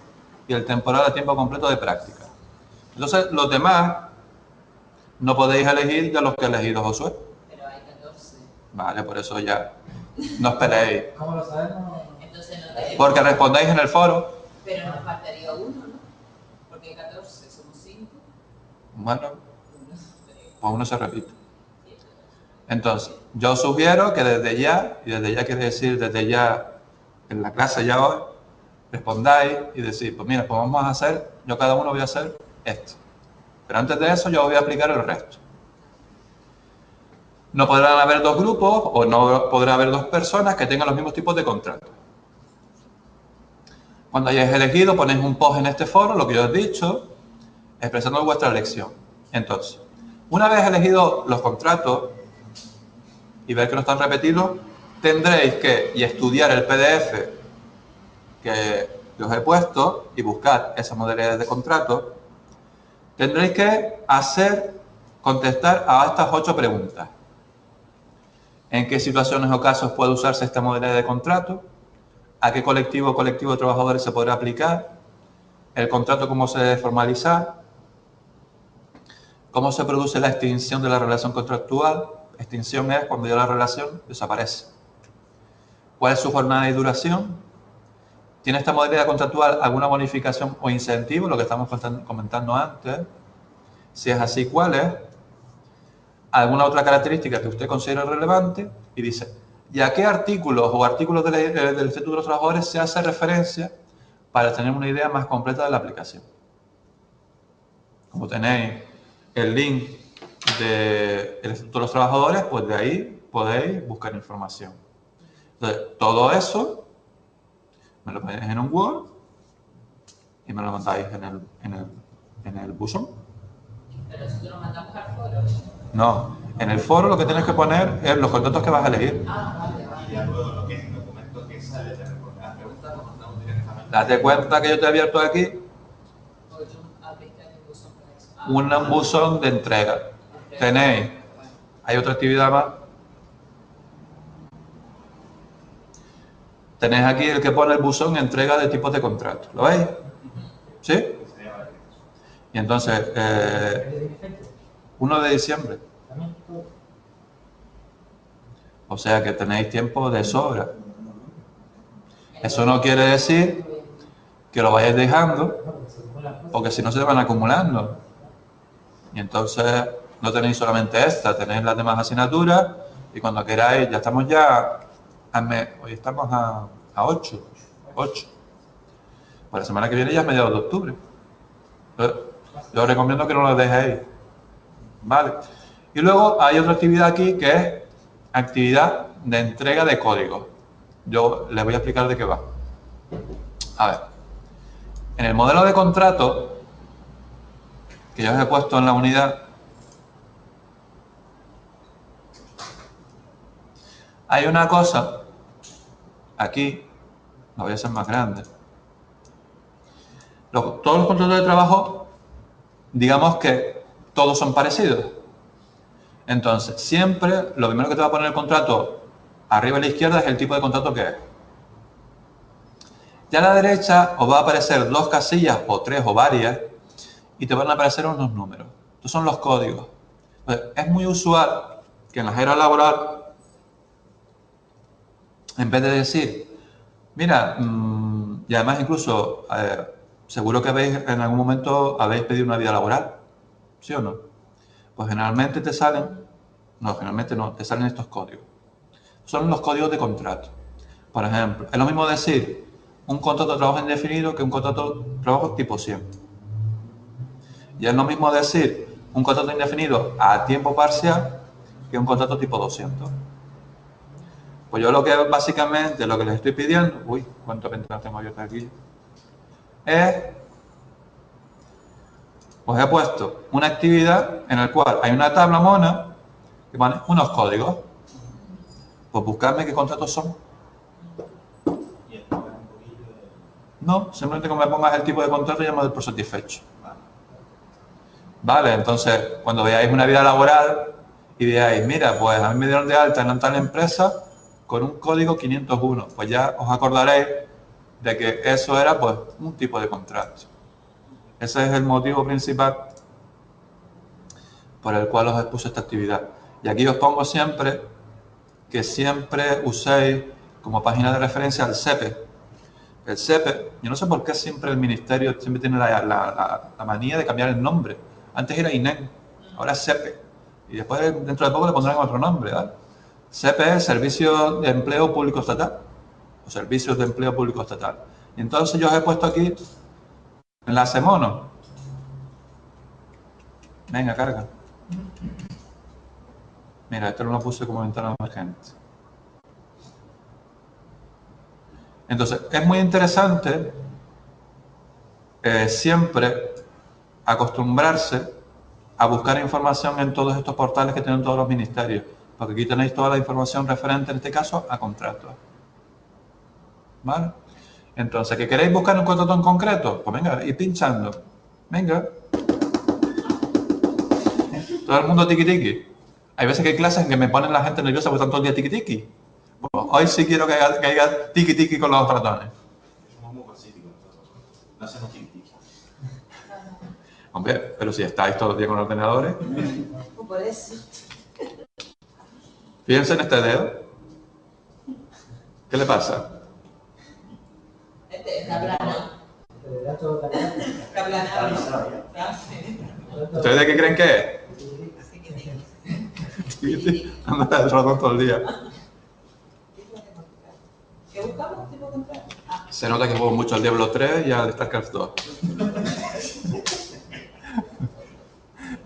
y el temporal a tiempo completo de práctica. Entonces, los demás no podéis elegir de los que ha elegido Josué. Pero hay 14. Vale, por eso ya no os peleéis. ¿Cómo lo sabemos? Entonces no tenemos. Porque respondéis en el foro. Pero nos faltaría uno, ¿no? Porque 14 somos 5. Bueno, pues uno se repite. Entonces, yo sugiero que desde ya, y desde ya quiere decir desde ya en la clase ya hoy, respondáis y decís, pues mira, pues vamos a hacer, yo cada uno voy a hacer esto. Pero antes de eso yo voy a aplicar el resto. No podrán haber 2 grupos o no podrá haber 2 personas que tengan los mismos tipos de contratos. Cuando hayáis elegido, ponéis un post en este foro, lo que yo os he dicho, expresando vuestra elección. Entonces, una vez elegido los contratos y ver que no están repetidos, tendréis que estudiar el PDF que os he puesto y buscar esas modalidades de contrato. Tendréis que contestar a estas 8 preguntas. ¿En qué situaciones o casos puede usarse esta modalidad de contrato? ¿A qué colectivo o colectivo de trabajadores se podrá aplicar? ¿El contrato cómo se debe formalizar? ¿Cómo se produce la extinción de la relación contractual? Extinción es cuando ya la relación desaparece. ¿Cuál es su jornada y duración? ¿Tiene esta modalidad contractual alguna bonificación o incentivo? Lo que estamos comentando antes. Si es así, ¿cuál es? ¿Alguna otra característica que usted considere relevante? Y dice, ¿y a qué artículos o artículos del Estatuto de los Trabajadores se hace referencia para tener una idea más completa de la aplicación? Como tenéis el link del Estatuto de los Trabajadores, pues de ahí podéis buscar información. Entonces, todo eso me lo ponéis en un Word y me lo mandáis en el buzón. Pero si tú lo mandamos al foro. No, en el foro lo que tienes que poner es los contratos que vas a elegir. Y ya luego lo que es el documento que sale de responder las preguntas lo mandamos directamente. Date cuenta que yo te he abierto aquí un buzón de entrega. Tenéis, hay otra actividad más. Tenéis aquí el que pone el buzón entrega de tipos de contrato. ¿Lo veis? ¿Sí? Y entonces, 1 de diciembre. O sea que tenéis tiempo de sobra. Eso no quiere decir que lo vayáis dejando, porque si no se van acumulando. Y entonces no tenéis solamente esta, tenéis las demás asignaturas y cuando queráis, ya estamos hoy estamos a 8. Para la semana que viene ya es mediados de octubre. Yo os recomiendo que no lo dejéis. ¿Vale? Y luego hay otra actividad aquí que es actividad de entrega de código. Yo les voy a explicar de qué va. A ver, en el modelo de contrato que yo os he puesto en la unidad, hay una cosa, aquí, la voy a hacer más grande. Todos los contratos de trabajo, digamos que todos son parecidos. Entonces, siempre lo primero que te va a poner el contrato arriba a la izquierda es el tipo de contrato que es. Ya a la derecha os va a aparecer 2 casillas o 3 o varias y te van a aparecer unos números. Estos son los códigos. Entonces, es muy usual que en la era laboral, en vez de decir, mira, y además incluso, seguro que en algún momento habéis pedido una vida laboral, ¿sí o no? Pues generalmente te salen estos códigos. Son los códigos de contrato. Por ejemplo, es lo mismo decir un contrato de trabajo indefinido que un contrato de trabajo tipo 100. Y es lo mismo decir un contrato indefinido a tiempo parcial que un contrato tipo 200. Pues yo básicamente lo que les estoy pidiendo, cuántas ventanas tengo yo aquí, pues he puesto una actividad en la cual hay una tabla mona que pone unos códigos. Pues buscarme qué contratos son. No, simplemente que me pongas el tipo de contrato y ya me doy por satisfecho. Vale, entonces cuando veáis una vida laboral y veáis, mira, pues a mí me dieron de alta en tal empresa con un código 501, pues ya os acordaréis de que eso era pues un tipo de contrato. Ese es el motivo principal por el cual os expuse esta actividad. Y aquí os pongo siempre que siempre uséis como página de referencia el SEPE. El SEPE, yo no sé por qué siempre el ministerio siempre tiene la manía de cambiar el nombre. Antes era INEM, ahora es SEPE. Y después dentro de poco le pondrán otro nombre, ¿vale? SEPE es Servicio de Empleo Público Estatal, o Servicios de Empleo Público Estatal. Y entonces yo os he puesto aquí enlace mono. Venga, carga. Mira, esto lo puse como ventana emergente. Entonces, es muy interesante siempre acostumbrarse a buscar información en todos estos portales que tienen todos los ministerios, porque aquí tenéis toda la información referente, en este caso, a contratos. ¿Vale? Entonces, ¿que queréis buscar un contrato en concreto? Pues venga, ir pinchando. Venga. Todo el mundo tiki-tiki. Hay veces que hay clases en que me ponen la gente nerviosa porque están todo el día tiki-tiki. Pues hoy sí quiero que haya tiki-tiki con los ratones. Somos muy pacíficos nosotros. No hacemos tiki-tiki. Hombre, pero si estáis todo el día con ordenadores. Por eso. Fíjense en este dedo. ¿Qué le pasa? Este está plano. Está aplanado. ¿Ustedes de qué creen que es? Sí. Anda el ratón todo el día. ¿Qué buscamos? ¿Tipo comprar? Se nota que juego mucho al Diablo 3 y al StarCraft 2.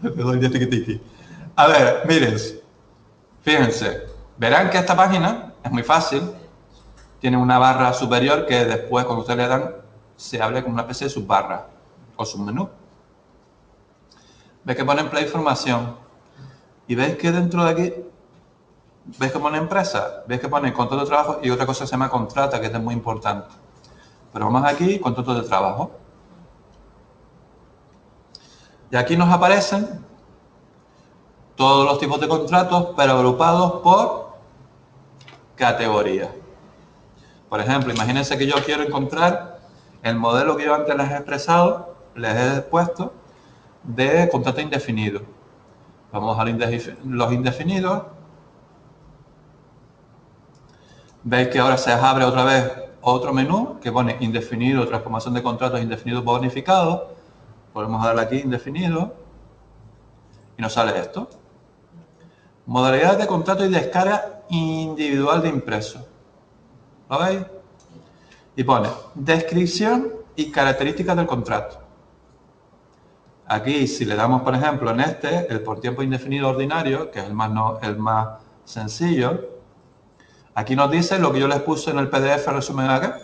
Le doy de tiqui-tiqui. A ver, miren. Fíjense. Verán que esta página es muy fácil. Tiene una barra superior que después, cuando ustedes le dan, se abre como una especie de subbarra o submenú. ¿Veis que pone Play Información? Y veis que dentro de aquí, ¿veis que pone empresa? ¿Veis que pone contrato de trabajo? Y otra cosa que se llama contrata, que es muy importante. Pero vamos aquí, contrato de trabajo. Y aquí nos aparecen todos los tipos de contratos, pero agrupados por categoría. Por ejemplo, imagínense que yo quiero encontrar el modelo que yo antes les he expresado, les he puesto, de contrato indefinido. Vamos a los indefinidos. Veis que ahora se abre otra vez otro menú que pone indefinido, transformación de contratos indefinidos bonificados. Podemos darle aquí indefinido y nos sale esto. Modalidades de contrato y descarga individual de impreso. ¿Lo veis? Y pone descripción y características del contrato. Aquí, si le damos, por ejemplo, en este, el por tiempo indefinido ordinario, que es el más sencillo, aquí nos dice lo que yo les puse en el PDF resumen acá.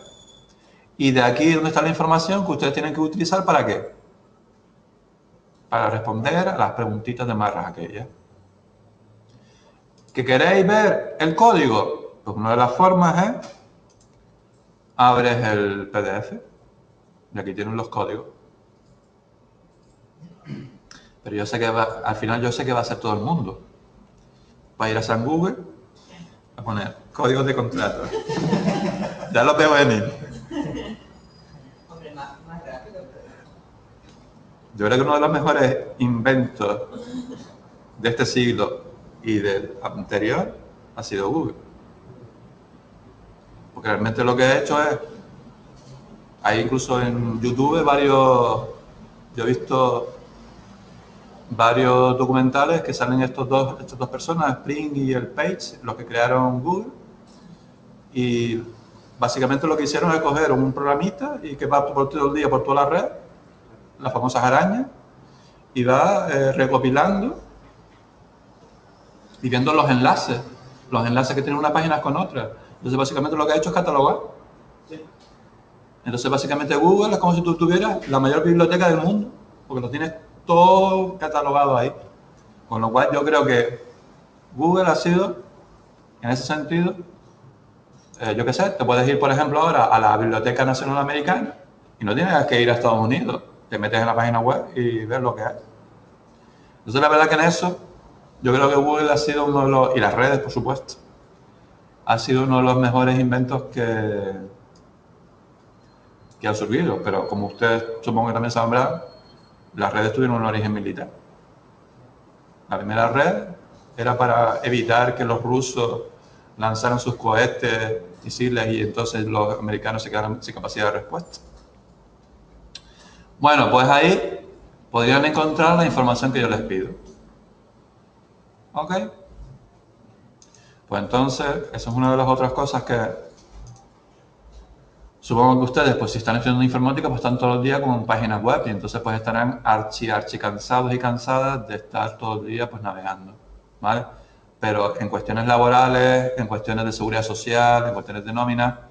Y de aquí donde está la información que ustedes tienen que utilizar ¿para qué? Para responder a las preguntitas de marras aquellas. ¿Que queréis ver el código? Pues una de las formas es abres el PDF y aquí tienen los códigos. Pero yo sé que al final yo sé que va a ser todo el mundo. Va a ir a San Google a poner códigos de contrato. Ya lo veo venir. Hombre, más rápido. Yo creo que uno de los mejores inventos de este siglo y del anterior ha sido Google. Porque realmente lo que he hecho es, hay incluso en YouTube yo he visto varios documentales que salen estas dos personas, Spring y el Page, los que crearon Google, y básicamente lo que hicieron es coger un programita y que va por todo el día por toda la red, las famosas arañas, y va recopilando y viendo los enlaces que tienen unas páginas con otras. Entonces básicamente lo que ha hecho es catalogar. Sí. Entonces básicamente Google es como si tú tuvieras la mayor biblioteca del mundo, porque lo tienes todo catalogado ahí. Con lo cual yo creo que Google ha sido, en ese sentido, yo qué sé, te puedes ir por ejemplo ahora a la Biblioteca Nacional Americana y no tienes que ir a Estados Unidos, te metes en la página web y ves lo que hay. Entonces la verdad que en eso, yo creo que Google ha sido uno de los, y las redes por supuesto, ha sido uno de los mejores inventos que ha surgido, pero como ustedes supongo que también sabrán, las redes tuvieron un origen militar. La primera red era para evitar que los rusos lanzaran sus cohetes, misiles y entonces los americanos se quedaran sin capacidad de respuesta. Bueno, pues ahí podrían encontrar la información que yo les pido. ¿Ok? Pues entonces, eso es una de las otras cosas que supongo que ustedes, pues si están estudiando informática, pues están todo el día con páginas web y entonces pues estarán archi cansados y cansadas de estar todo el día pues navegando, ¿vale? Pero en cuestiones laborales, en cuestiones de seguridad social, en cuestiones de nómina,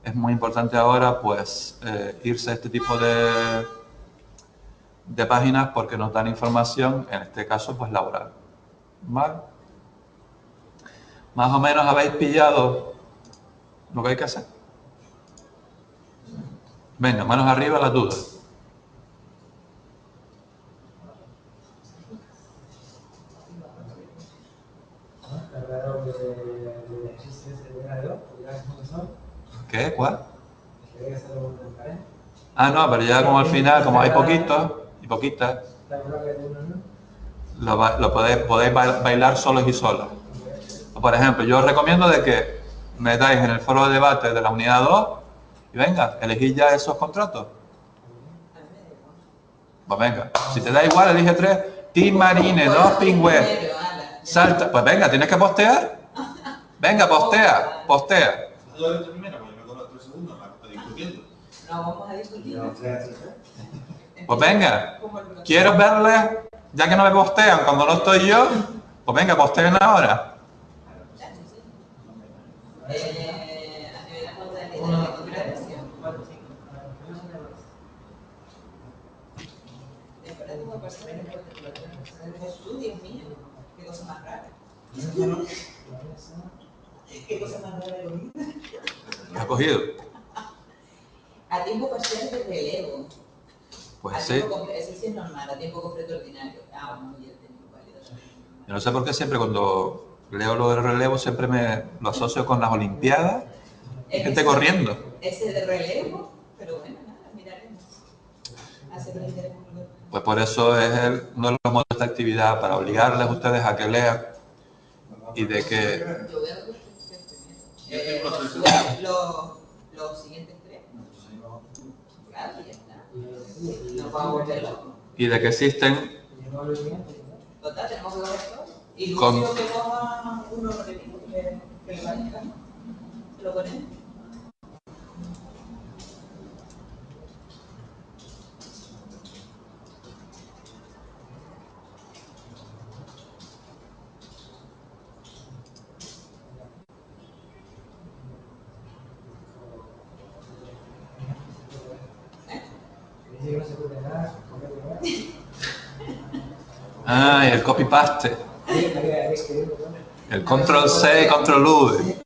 es muy importante ahora pues irse a este tipo de páginas porque nos dan información, en este caso pues laboral, ¿vale? Más o menos habéis pillado lo que hay que hacer. Venga, manos arriba las dudas. ¿Qué? ¿Cuál? Ah, no, pero ya como al final, como hay poquitos, y poquitas, podéis bailar solos y solas. O, por ejemplo, yo os recomiendo de que metáis en el foro de debate de la unidad 2 y venga, elegid ya esos contratos. Pues venga, si te da igual, elige 3. Team Marine, 2 Pingüe. Salta, pues venga, tienes que postear. Venga, postea. Yo entro primero, porque me conozco el segundo, discutiendo. No, vamos a discutir. Pues venga, quiero verles, ya que no me postean cuando no estoy yo, pues venga, posteen ahora. A nivel de contratación. Dios mío, qué cosa más rara. Qué cosa más rara de vida. ¿Me ha cogido? A tiempo parcial de relevo. Pues sí. Eso sí es normal, a tiempo completo ordinario. Muy bien, válido. Yo no sé por qué siempre cuando leo lo del relevo siempre me lo asocio con las Olimpiadas y gente corriendo. Ese de relevo, pero bueno, nada, miraremos. Pues por eso es uno de los modos de esta actividad, para obligarles a ustedes a que lean y de que... Yo voy a ver los siguientes 3. Claro, ya está. No podemos verlo. Y de que existen... Total, tenemos que ver todo. Y luego que coja uno repetido, que le parezca, ¿no? Se lo ponemos. Ah, y el copy-paste. El control-C, control-V.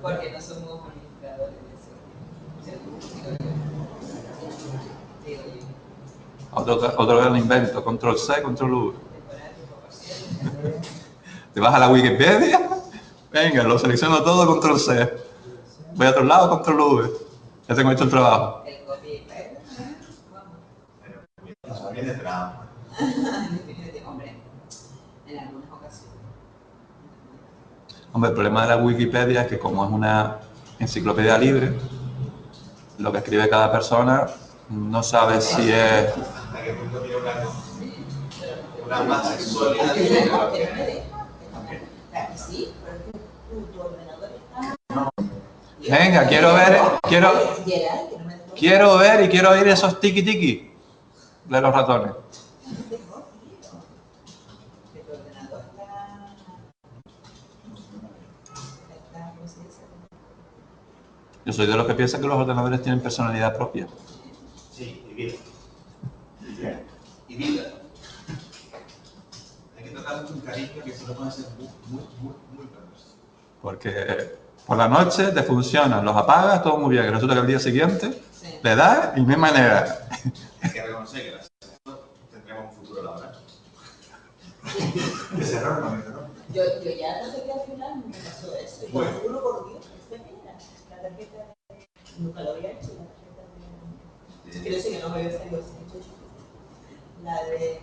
Porque no somos administradores de eso. Otro gran invento, control-C, control-V. Te vas a la Wikipedia, venga, lo selecciono todo, control-C. Voy a otro lado, control-V. Ya tengo hecho el trabajo. El copy-paste. Eso viene de trabajo. Hombre, en algunas ocasiones. Hombre, el problema de la Wikipedia es que como es una enciclopedia libre, lo que escribe cada persona no sabe si es... Hasta qué punto tiene una más sólida Que de no lo me que... deja. Sí, pero es que tu ordenador está... Venga, quiero ver y quiero oír esos tiki-tiki de los ratones. Yo soy de los que piensan que los ordenadores tienen personalidad propia. Sí, y vida. Y vida. Hay que tratarlo con cariño, que si no puede ser muy perverso. Porque por la noche te funcionan, los apagas, todo muy bien. Resulta que al día siguiente le das y no hay manera. Hay que reconocer que gracias a esto tendremos un futuro laboral. Ese error no me ¿no? Yo ya no sé qué al final me pasó eso. Y bueno, uno por Dios, ¿qué era? La tarjeta nunca lo había hecho, la tarjeta de... Quiero decir que no me había salido así. La de...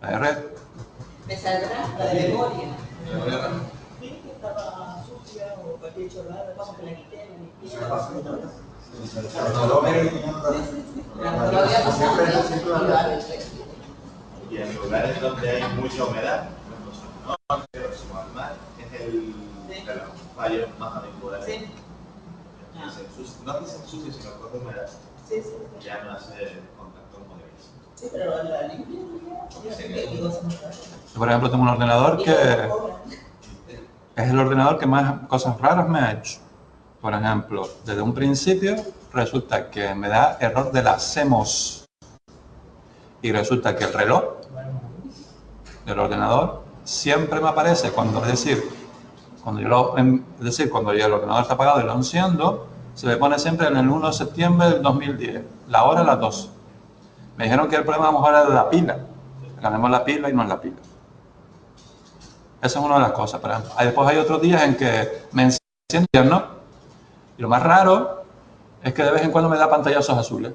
La de red. Me saldrá la de memoria. Sí, que estaba sucia o cualquier chorrada, vamos que la quité, la limpié. No lo había pasado. Y en lugares donde hay mucha humedad, no, próximo al mar, es el fallo más habitual. Sí. No que se ensucie, sino que coge humedad. Sí. Ya no hace contacto con el piso. Sí, pero la limpia. Yo, por ejemplo, tengo un ordenador que es el ordenador que más cosas raras me ha hecho. Por ejemplo, desde un principio resulta que me da error de la CMOS. Y resulta que el reloj del ordenador siempre me aparece cuando, cuando el ordenador está apagado y lo enciendo, se me pone siempre en el 1 de septiembre del 2010, la hora a las 12. Me dijeron que el problema a lo mejor era de la pila. Cambiamos la pila y no es la pila. Esa es una de las cosas. Después hay otros días en que me enciendo, ¿no? Y lo más raro es que de vez en cuando me da pantallazos azules.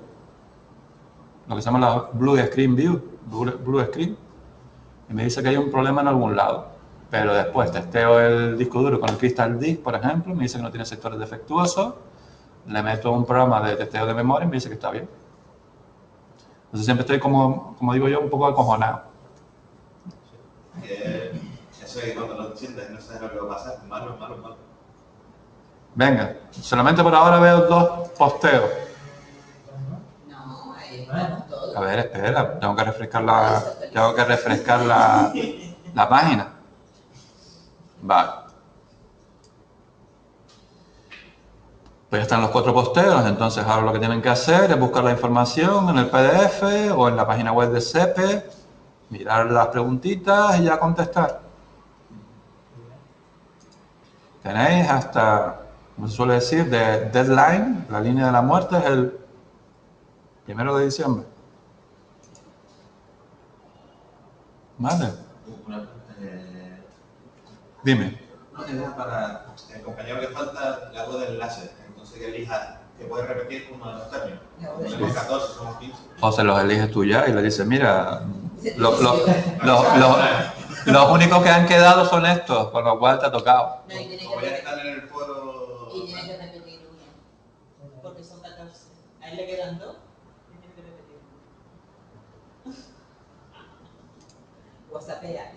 Lo que se llama la Blue Screen View, Blue Screen. Y me dice que hay un problema en algún lado. Pero después testeo el disco duro con el Crystal Disk, por ejemplo, me dice que no tiene sectores defectuosos. Le meto un programa de testeo de memoria y me dice que está bien. Entonces siempre estoy, como digo yo, un poco acojonado. Eso es que cuando lo sientes no sabes lo que va a pasar. Malo. Venga, solamente por ahora veo 2 posteos. No, ahí estamos todos. A ver, espera, tengo que refrescar la página. Vale. Pues ya están los 4 posteos, entonces ahora lo que tienen que hacer es buscar la información en el PDF o en la página web de SEPE, mirar las preguntitas y ya contestar. Tenéis hasta, como se suele decir, de deadline, la línea de la muerte es el 1 de diciembre. Vale. Dime. No, era para el compañero que falta la voz del láser, entonces que elija, que puede repetir uno de los términos. Tenemos 14, somos 15. O se los eliges tú ya y le dices, mira, los únicos que han quedado son estos, con lo cual te ha tocado. No, y tiene Como que voy a repetir. estar en el foro. Y tiene que repetir uno. Porque son 14. A él le quedan 2 y tiene que repetir uno. WhatsAppea.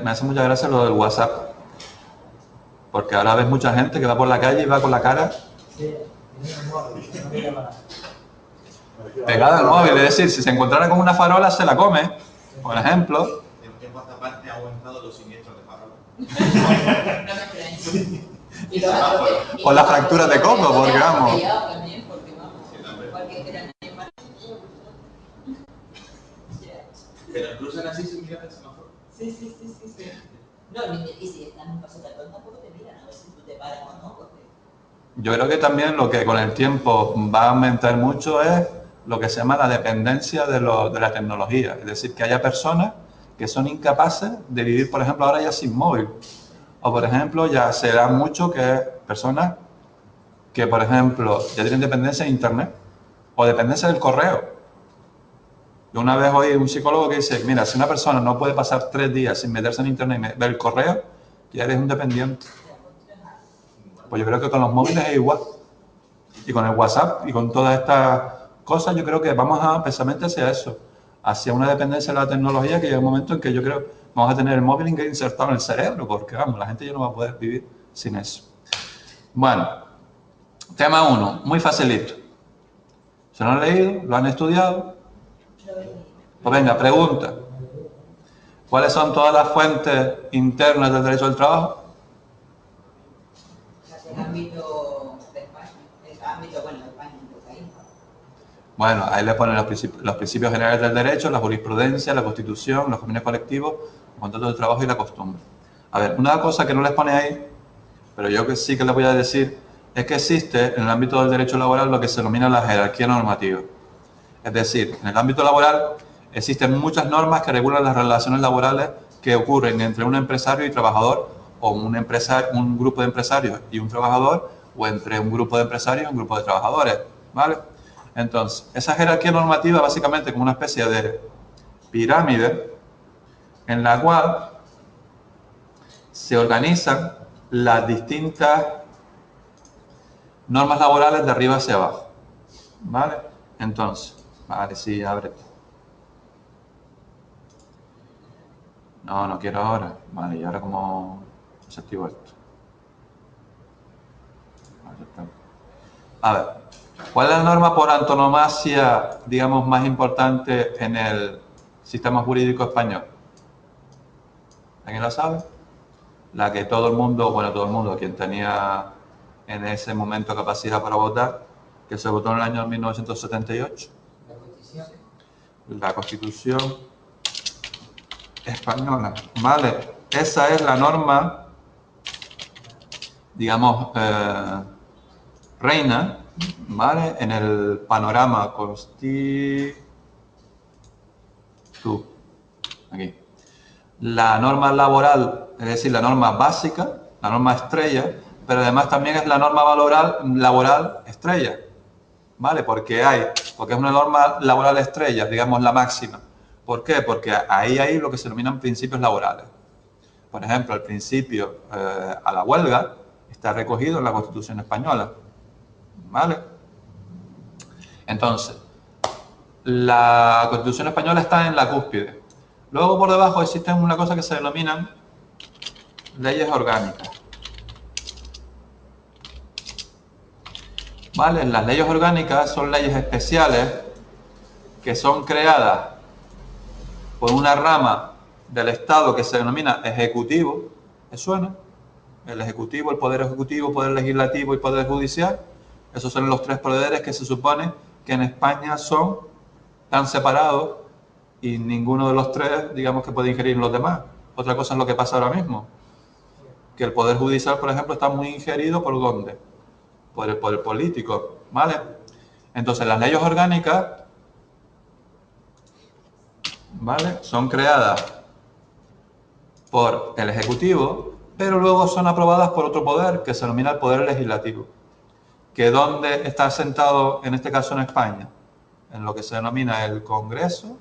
Me hace mucha gracia lo del WhatsApp, porque ahora ves mucha gente que va por la calle y va con la cara pegada al móvil, es decir, si se encontrara con una farola se la come, por ejemplo. En esta parte ha aumentado los siniestros de farola. No me extraña. Y los O las fracturas de coco, porque vamos. También, porque vamos. Cualquier gran más. Pero cruzan así sin mirar el semáforo. Sí. No, y si están en un paso de tampoco te miran a ver si tú te paras o no. Porque... Yo creo que también lo que con el tiempo va a aumentar mucho es lo que se llama la dependencia de la tecnología. Es decir, que haya personas que son incapaces de vivir, por ejemplo, ahora ya sin móvil. O, por ejemplo, ya se da mucho que personas que, por ejemplo, ya tienen dependencia de Internet o dependencia del correo. Yo una vez oí un psicólogo que dice, mira, si una persona no puede pasar 3 días sin meterse en Internet y ver el correo, ya eres un dependiente. Pues yo creo que con los móviles es igual. Y con el WhatsApp y con todas estas cosas, yo creo que vamos a precisamente hacia eso, hacia una dependencia de la tecnología, que llega un momento en que yo creo que vamos a tener el móvil insertado en el cerebro, porque vamos, la gente ya no va a poder vivir sin eso. Bueno, tema 1, muy facilito. ¿Se lo han leído? ¿Lo han estudiado? Pues venga, pregunta. ¿Cuáles son todas las fuentes internas del derecho del trabajo? El ámbito de España. El ámbito, bueno, de España, del país. Bueno, ahí le ponen los principios generales del derecho, la jurisprudencia, la constitución, los convenios colectivos, los contratos de trabajo y la costumbre. A ver, una cosa que no les pone ahí, pero yo que sí que les voy a decir, es que existe en el ámbito del derecho laboral lo que se denomina la jerarquía normativa. Es decir, en el ámbito laboral existen muchas normas que regulan las relaciones laborales que ocurren entre un empresario y trabajador, o un grupo de empresarios y un trabajador, o entre un grupo de empresarios y un grupo de trabajadores, ¿vale? Entonces, esa jerarquía normativa básicamente como una especie de pirámide en la cual se organizan las distintas normas laborales de arriba hacia abajo, ¿vale? Entonces, vale, sí, ábrete. No quiero ahora. Vale, ¿y ahora cómo se activa esto? Vale, ya está. A ver, ¿cuál es la norma por antonomasia, digamos, más importante en el sistema jurídico español? ¿Alguien lo sabe? La que todo el mundo, quien tenía en ese momento capacidad para votar, que se votó en el año 1978. La Constitución española, ¿vale? Esa es la norma, digamos, reina, ¿vale? En el panorama aquí. La norma laboral, es decir, la norma básica, la norma estrella, pero además también es la norma laboral estrella, ¿vale? Porque es una norma laboral estrella, digamos la máxima. ¿Por qué? Porque ahí hay lo que se denominan principios laborales. Por ejemplo, el principio a la huelga está recogido en la Constitución española, ¿vale? Entonces, la Constitución española está en la cúspide. Luego, por debajo, existen una cosa que se denominan leyes orgánicas. ¿Vale? Las leyes orgánicas son leyes especiales que son creadas por una rama del Estado que se denomina Ejecutivo. ¿Les suena? El Ejecutivo, el Poder Ejecutivo, Poder Legislativo y Poder Judicial. Esos son los tres poderes que se supone que en España están separados y ninguno de los tres, digamos, que puede ingerir en los demás. Otra cosa es lo que pasa ahora mismo. Que el Poder Judicial, por ejemplo, está muy ingerido ¿por dónde? Por el poder político, ¿vale? Entonces, las leyes orgánicas, ¿vale?, son creadas por el Ejecutivo, pero luego son aprobadas por otro poder que se denomina el Poder Legislativo. ¿Que dónde está sentado, en este caso en España? En lo que se denomina el Congreso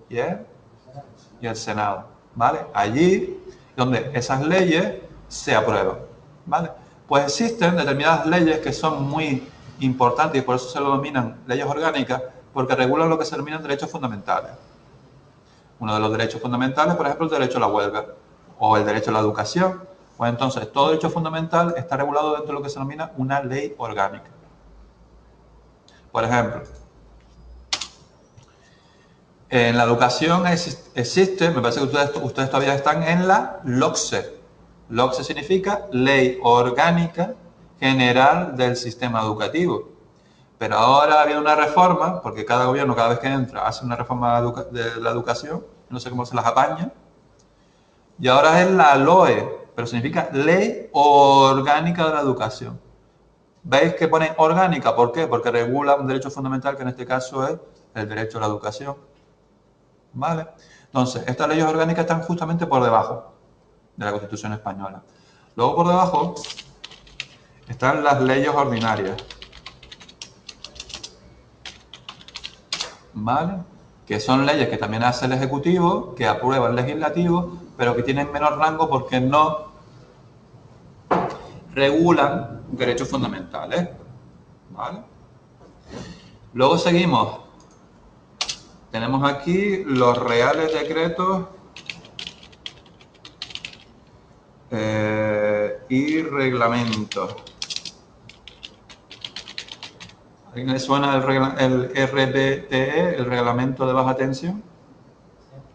y el Senado, ¿vale? Allí donde esas leyes se aprueban, ¿vale? Pues existen determinadas leyes que son muy importantes y por eso se lo denominan leyes orgánicas, porque regulan lo que se denominan derechos fundamentales. Uno de los derechos fundamentales, por ejemplo, el derecho a la huelga o el derecho a la educación. Pues entonces, todo derecho fundamental está regulado dentro de lo que se denomina una ley orgánica. Por ejemplo, en la educación existe, me parece que ustedes todavía están en la LOCSE. LOCSE significa Ley Orgánica General del Sistema Educativo. Pero ahora ha habido una reforma, porque cada gobierno, cada vez que entra, hace una reforma de la educación, no sé cómo se las apaña, y ahora es la LOE, pero significa Ley Orgánica de la Educación. ¿Veis que pone orgánica? ¿Por qué? Porque regula un derecho fundamental, que en este caso es el derecho a la educación. ¿Vale? Entonces, estas leyes orgánicas están justamente por debajo de la Constitución española. Luego, por debajo, están las leyes ordinarias. ¿Vale? Que son leyes que también hace el Ejecutivo, que aprueba el Legislativo, pero que tienen menor rango porque no regulan derechos fundamentales. ¿Vale? Luego seguimos. Tenemos aquí los reales decretos y reglamentos. ¿A alguien le suena el RDTE, el reglamento de baja tensión?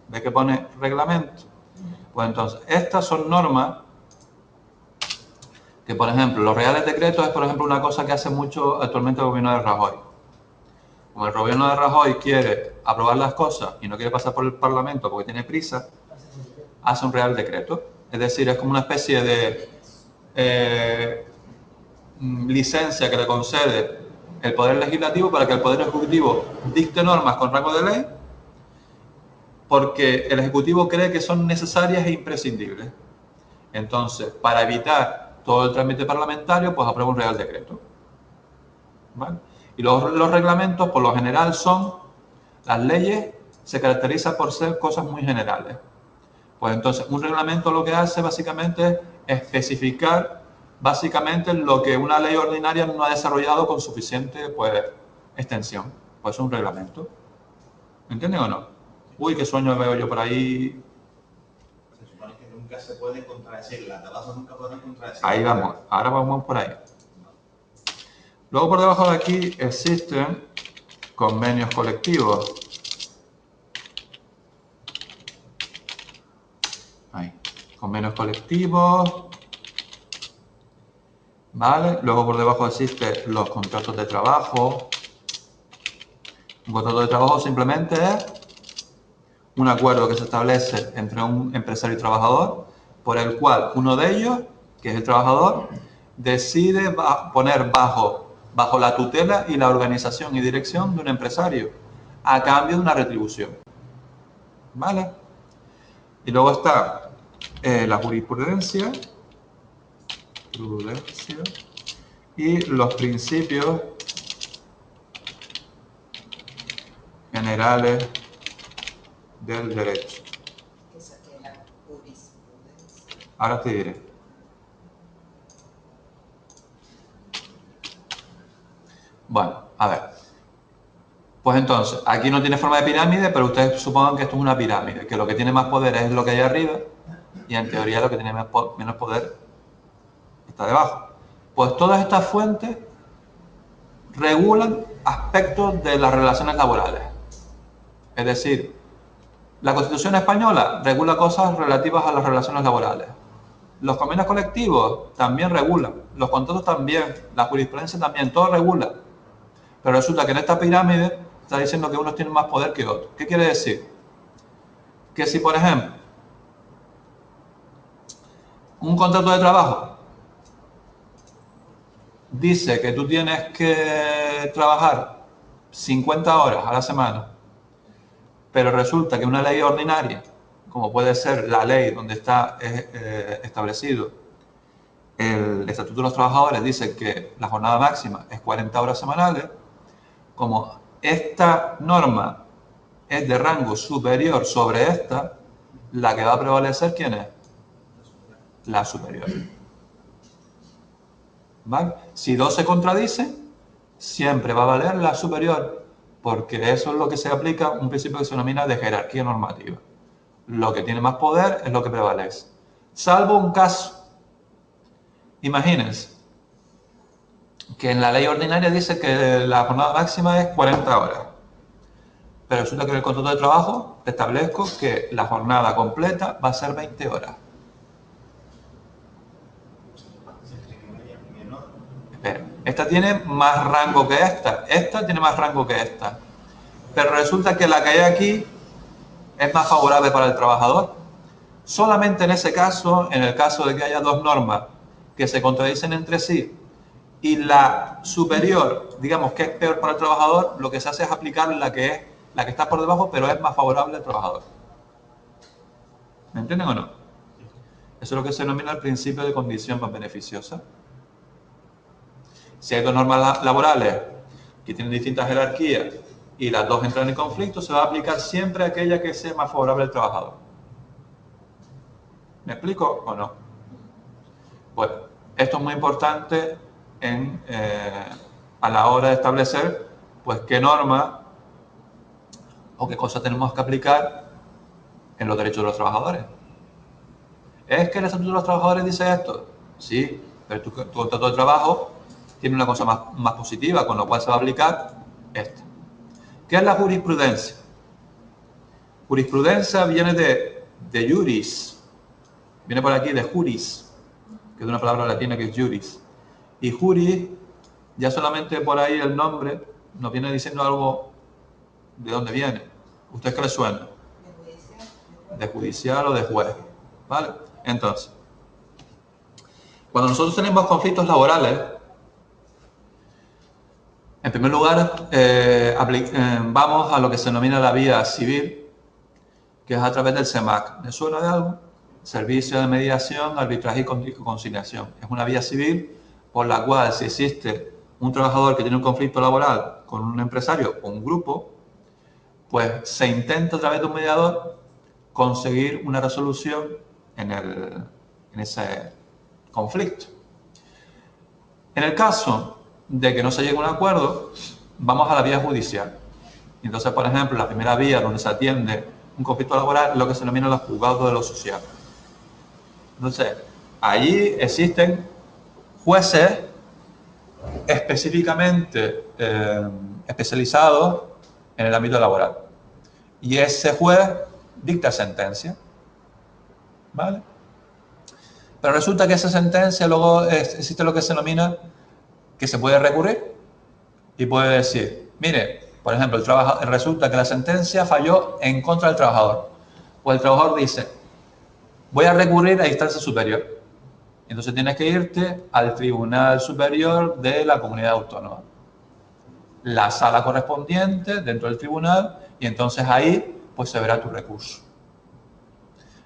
¿Ve que pone reglamento? Pues entonces, estas son normas que, por ejemplo, los reales decretos es, por ejemplo, una cosa que hace mucho actualmente el gobierno de Rajoy. Como el gobierno de Rajoy quiere aprobar las cosas y no quiere pasar por el Parlamento porque tiene prisa, hace un real decreto. Es decir, es como una especie de licencia que le concede el Poder Legislativo para que el Poder Ejecutivo dicte normas con rango de ley, porque el Ejecutivo cree que son necesarias e imprescindibles. Entonces, para evitar todo el trámite parlamentario, pues aprueba un real decreto. ¿Vale? Y los reglamentos, por lo general, las leyes se caracterizan por ser cosas muy generales. Pues entonces, un reglamento lo que hace básicamente es especificar básicamente lo que una ley ordinaria no ha desarrollado con suficiente, pues, extensión. Pues es un reglamento. ¿Me entienden o no? Uy, qué sueño veo yo por ahí. Se supone que nunca se puede contradecir, las tabazos nunca pueden contradecir. Ahí vamos, ahora vamos por ahí. Luego por debajo de aquí existen convenios colectivos. Ahí, convenios colectivos. ¿Vale? Luego por debajo existen los contratos de trabajo. Un contrato de trabajo simplemente es un acuerdo que se establece entre un empresario y trabajador, por el cual uno de ellos, que es el trabajador, decide poner bajo la tutela y la organización y dirección de un empresario, a cambio de una retribución. ¿Vale? Y luego está la jurisprudencia jurisprudencia y los principios generales del derecho. Esa que es la jurisprudencia. Ahora te diré. Bueno, a ver. Pues entonces, aquí no tiene forma de pirámide, pero ustedes supongan que esto es una pirámide, que lo que tiene más poder es lo que hay arriba y en teoría lo que tiene menos poder está debajo. Pues todas estas fuentes regulan aspectos de las relaciones laborales. Es decir, la Constitución española regula cosas relativas a las relaciones laborales. Los convenios colectivos también regulan, los contratos también, la jurisprudencia también, todo regula. Pero resulta que en esta pirámide está diciendo que unos tienen más poder que otros. ¿Qué quiere decir? Que si, por ejemplo, un contrato de trabajo dice que tú tienes que trabajar 50 horas a la semana, pero resulta que una ley ordinaria, como puede ser la ley donde está establecido el Estatuto de los Trabajadores, dice que la jornada máxima es 40 horas semanales, como esta norma es de rango superior sobre esta, la que va a prevalecer, ¿quién es? La superior. ¿Vale? Si dos se contradicen, siempre va a valer la superior, porque eso es lo que se aplica, un principio que se denomina de jerarquía normativa. Lo que tiene más poder es lo que prevalece. Salvo un caso. Imagínense que en la ley ordinaria dice que la jornada máxima es 40 horas. Pero resulta que en el contrato de trabajo establezco que la jornada completa va a ser 20 horas. Espera, esta tiene más rango que esta tiene más rango que esta. Pero resulta que la que hay aquí es más favorable para el trabajador. Solamente en ese caso, en el caso de que haya dos normas que se contradicen entre sí y la superior, digamos que es peor para el trabajador, lo que se hace es aplicar la que está por debajo, pero es más favorable al trabajador. ¿Me entienden o no? Eso es lo que se denomina el principio de condición más beneficiosa. Si hay dos normas laborales que tienen distintas jerarquías y las dos entran en conflicto, se va a aplicar siempre aquella que sea más favorable al trabajador. ¿Me explico o no? Bueno, esto es muy importante a la hora de establecer pues qué norma o qué cosas tenemos que aplicar en los derechos de los trabajadores. ¿Es que el Estatuto de los Trabajadores dice esto? Sí, pero tu contrato de trabajo tiene una cosa más positiva, con lo cual se va a aplicar esta. ¿Qué es la jurisprudencia? Jurisprudencia viene de juris, viene por aquí de juris, que es una palabra latina que es juris. Y juris, ya solamente por ahí el nombre nos viene diciendo algo de dónde viene. ¿Ustedes qué les suena? De judicial o de juez. ¿Vale? Entonces, cuando nosotros tenemos conflictos laborales, en primer lugar, vamos a lo que se denomina la vía civil, que es a través del SEMAC. ¿Les suena de algo? Servicio de Mediación, Arbitraje y Conciliación. Es una vía civil por la cual, si existe un trabajador que tiene un conflicto laboral con un empresario o un grupo, pues se intenta a través de un mediador conseguir una resolución en ese conflicto. En el caso de que no se llegue a un acuerdo, vamos a la vía judicial. Entonces, por ejemplo, la primera vía donde se atiende un conflicto laboral es lo que se denomina los juzgados de lo social. Entonces, allí existen jueces específicamente especializados en el ámbito laboral. Y ese juez dicta sentencia. ¿Vale? Pero resulta que esa sentencia luego existe lo que se denomina que se puede recurrir y puede decir, mire, por ejemplo, resulta que la sentencia falló en contra del trabajador. Pues el trabajador dice, voy a recurrir a instancia superior. Entonces tienes que irte al Tribunal Superior de la Comunidad Autónoma. La sala correspondiente dentro del tribunal y entonces ahí pues se verá tu recurso.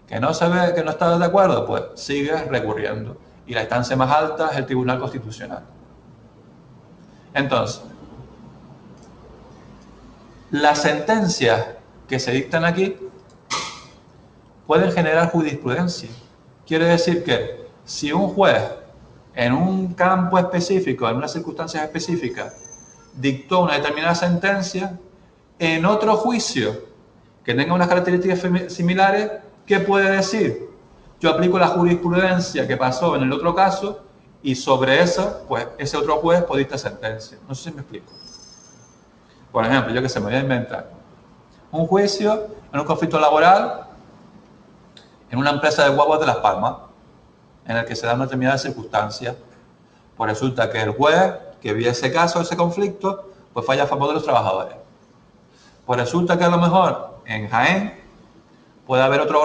Que no estás de acuerdo, pues sigues recurriendo. y la instancia más alta es el Tribunal Constitucional. Entonces, las sentencias que se dictan aquí pueden generar jurisprudencia. Quiere decir que si un juez en un campo específico, en unas circunstancias específicas, dictó una determinada sentencia, en otro juicio que tenga unas características similares, ¿qué puede decir? Yo aplico la jurisprudencia que pasó en el otro caso y sobre esa, pues ese otro juez puede dictar sentencia. No sé si me explico. Por ejemplo, yo que sé, me voy a inventar un juicio en un conflicto laboral en una empresa de huevos de Las Palmas, en el que se dan determinadas circunstancias. Pues resulta que el juez que vio ese caso, ese conflicto, pues falla a favor de los trabajadores. Pues resulta que a lo mejor en Jaén puede haber otro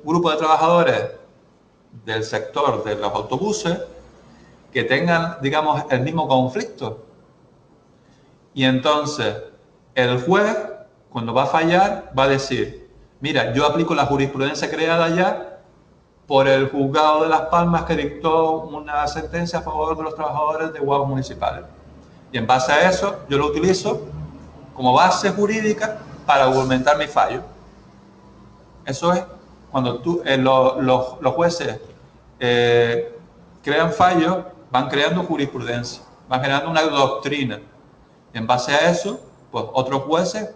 grupo de trabajadores del sector de los autobuses que tengan, digamos, el mismo conflicto. Y entonces el juez, cuando va a fallar, va a decir, mira, yo aplico la jurisprudencia creada ya por el juzgado de Las Palmas que dictó una sentencia a favor de los trabajadores de huevos municipales. Y en base a eso, yo lo utilizo como base jurídica para argumentar mi fallo. Eso es cuando los jueces crean fallos, van creando jurisprudencia, van generando una doctrina. En base a eso, pues otros jueces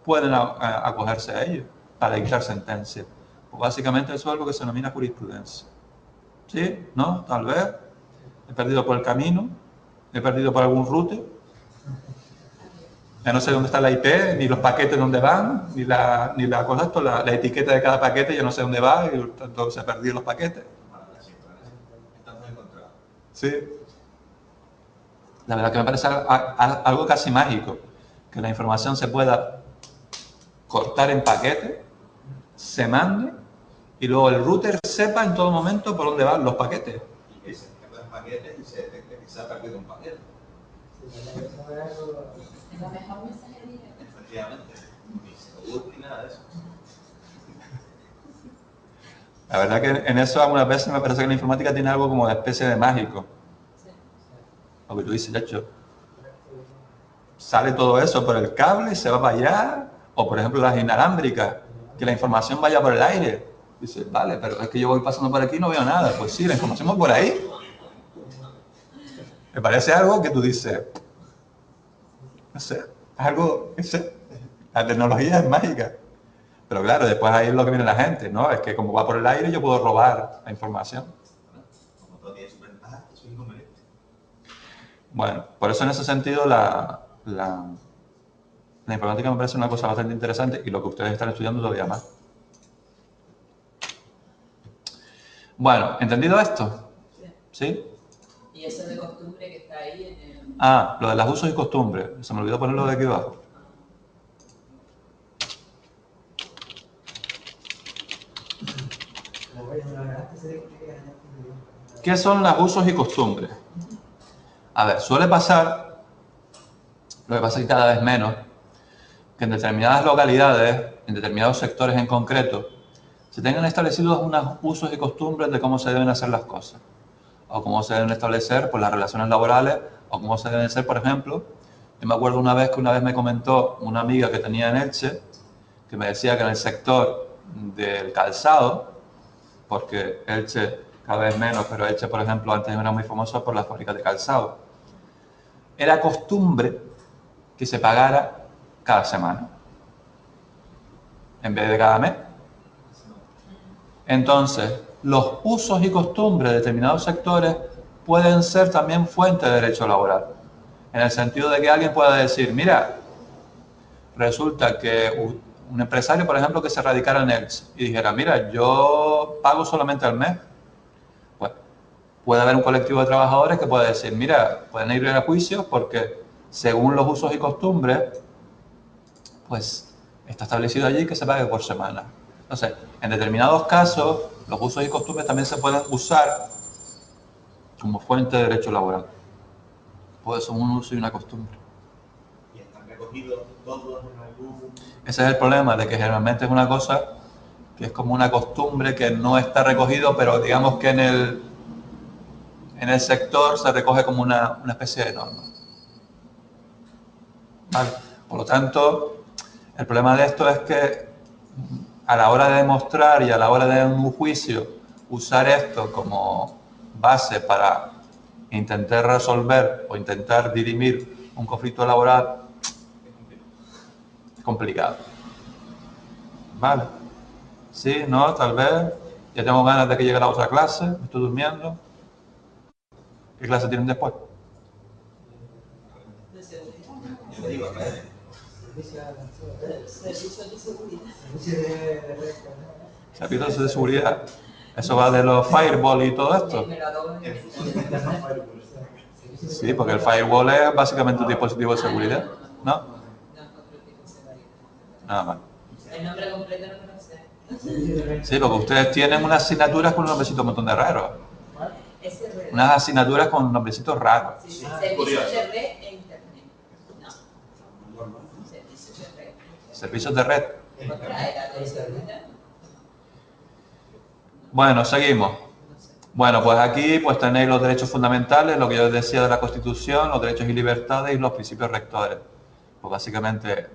pueden acogerse a ello para dictar sentencia. Pues básicamente eso es lo que se denomina jurisprudencia. ¿Sí? ¿No? Tal vez. He perdido por el camino, he perdido por algún route. Ya no sé dónde está la IP, ni los paquetes dónde van, ni la cosa esto, la etiqueta de cada paquete, yo no sé dónde va, y tanto se han perdido los paquetes. Sí. La verdad que me parece algo casi mágico, que la información se pueda cortar en paquetes, se mande, y luego el router sepa en todo momento por dónde van los paquetes. Y que se pierdan paquetes y se detecte que se ha perdido un paquete. La mejor mensajería. Efectivamente, ni seguro ni nada de eso. La verdad que en eso algunas veces me parece que la informática tiene algo como de especie de mágico. Sí. Lo que tú dices, Chacho, sale todo eso por el cable, se va para allá, o por ejemplo las inalámbricas, que la información vaya por el aire. Dices, vale, pero es que yo voy pasando por aquí y no veo nada. Pues sí, la información va por ahí. Me parece algo que tú dices, no sé, es algo, no sé, la tecnología es mágica. Pero claro, después ahí es lo que viene la gente, ¿no? Es que como va por el aire yo puedo robar la información. Como todo tiene su ventaja, su inconveniente. Bueno, por eso en ese sentido la informática me parece una cosa bastante interesante y lo que ustedes están estudiando todavía más. Bueno, ¿entendido esto? ¿Sí? Y eso de costumbre que está ahí en el... Ah, lo de los usos y costumbres. Se me olvidó ponerlo de aquí abajo. ¿Qué son los usos y costumbres? A ver, suele pasar, lo que pasa es que cada vez menos, que en determinadas localidades, en determinados sectores en concreto, se tengan establecidos unos usos y costumbres de cómo se deben hacer las cosas, o cómo se deben establecer pues, las relaciones laborales, o cómo se deben ser, por ejemplo, yo me acuerdo una vez me comentó una amiga que tenía en Elche, que me decía que en el sector del calzado, porque Elche cada vez menos, pero Elche, por ejemplo, antes era muy famoso por las fábricas de calzado, era costumbre que se pagara cada semana, en vez de cada mes. Entonces, los usos y costumbres de determinados sectores pueden ser también fuente de derecho laboral, en el sentido de que alguien pueda decir, mira, resulta que un empresario, por ejemplo, que se radicara en Elche y dijera, mira, yo pago solamente al mes, pues puede haber un colectivo de trabajadores que pueda decir, mira, pueden ir a juicio porque según los usos y costumbres, pues está establecido allí que se pague por semana. Entonces, en determinados casos, los usos y costumbres también se pueden usar como fuente de derecho laboral. Puede ser un uso y una costumbre. Y están recogidos todos en algún... Ese es el problema, de que generalmente es una cosa que es como una costumbre que no está recogido, pero digamos que en el en el sector se recoge como una especie de norma. ¿Vale? Por lo tanto, el problema de esto es que a la hora de demostrar y a la hora de un juicio, usar esto como base para intentar resolver o intentar dirimir un conflicto laboral es complicado. ¿Vale? Sí, no, tal vez. Ya tengo ganas de que llegue la otra clase, me estoy durmiendo. ¿Qué clase tienen después? De seguridad. Yo te digo, Servicios de seguridad. Servicios de seguridad. Eso va de los firewall y todo esto. Me lo acabo de Sí, porque el firewall es básicamente un dispositivo de seguridad, ¿no? No, otro tipo de seguridad. Nada más. El nombre completo no lo sé. Sí, porque ustedes tienen unas asignaturas con un nombrecito un montón de raros. SRD. Unas asignaturas con nombrecitos raros. Sí, servicios curioso. de red e internet. No. Servicios de red. Servicios de red. Otra era de seguridad. Bueno, seguimos. No sé. Bueno, pues aquí pues tenéis los derechos fundamentales, lo que yo decía de la Constitución, los derechos y libertades y los principios rectores. Pues básicamente,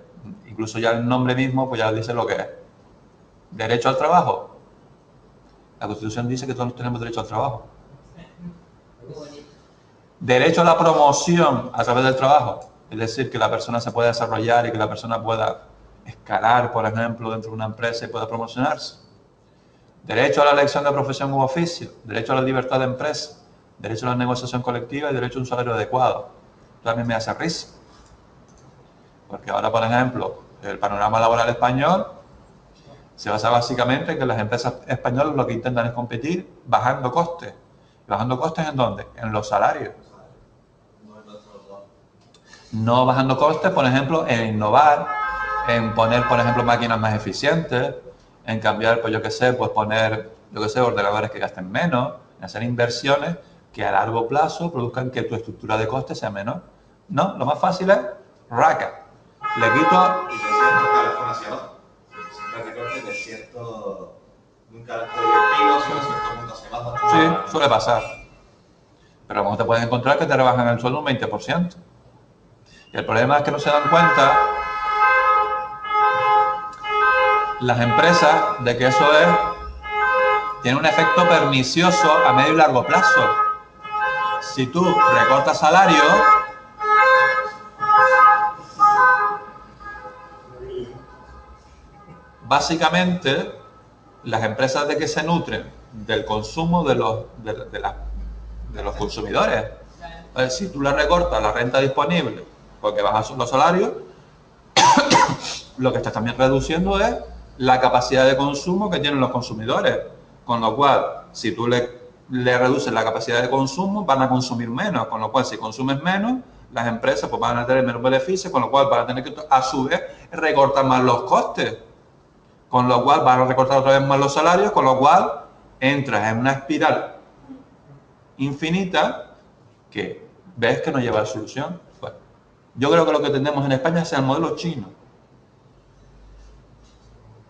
incluso ya el nombre mismo pues ya dice lo que es. Derecho al trabajo. La Constitución dice que todos tenemos derecho al trabajo. Muy bonito. Derecho a la promoción a través del trabajo. Es decir, que la persona se pueda desarrollar y que la persona pueda escalar, por ejemplo, dentro de una empresa y pueda promocionarse. Derecho a la elección de profesión u oficio. Derecho a la libertad de empresa. Derecho a la negociación colectiva y derecho a un salario adecuado. Esto también me hace risa. Porque ahora, por ejemplo, el panorama laboral español se basa básicamente en que las empresas españolas lo que intentan es competir bajando costes. ¿Bajando costes en dónde? En los salarios. No bajando costes, por ejemplo, en innovar, en poner, por ejemplo, máquinas más eficientes, en cambiar, pues yo qué sé, pues poner, yo qué sé, ordenadores que gasten menos, en hacer inversiones que a largo plazo produzcan que tu estructura de costes sea menor. No, lo más fácil es raca. Le quito Y de cierto escalafón hacia abajo. Siempre recortes de cierto. Nunca directivo, sino cierto punto hacia abajo. Sí, suele pasar. Pero a lo mejor te puedes encontrar que te rebajan el sueldo un 20%. Y el problema es que no se dan cuenta las empresas de que eso tiene un efecto pernicioso a medio y largo plazo. Si tú recortas salario, básicamente las empresas de que se nutren del consumo de los consumidores. Entonces, si tú le recortas la renta disponible porque bajas los salarios, lo que estás también reduciendo es la capacidad de consumo que tienen los consumidores. Con lo cual, si tú le reduces la capacidad de consumo, van a consumir menos. Con lo cual, si consumes menos, las empresas pues, van a tener menos beneficios, con lo cual van a tener que, a su vez, recortar más los costes. Con lo cual, van a recortar otra vez más los salarios, con lo cual entras en una espiral infinita que ves que no lleva a solución. Bueno, yo creo que lo que tenemos en España es el modelo chino.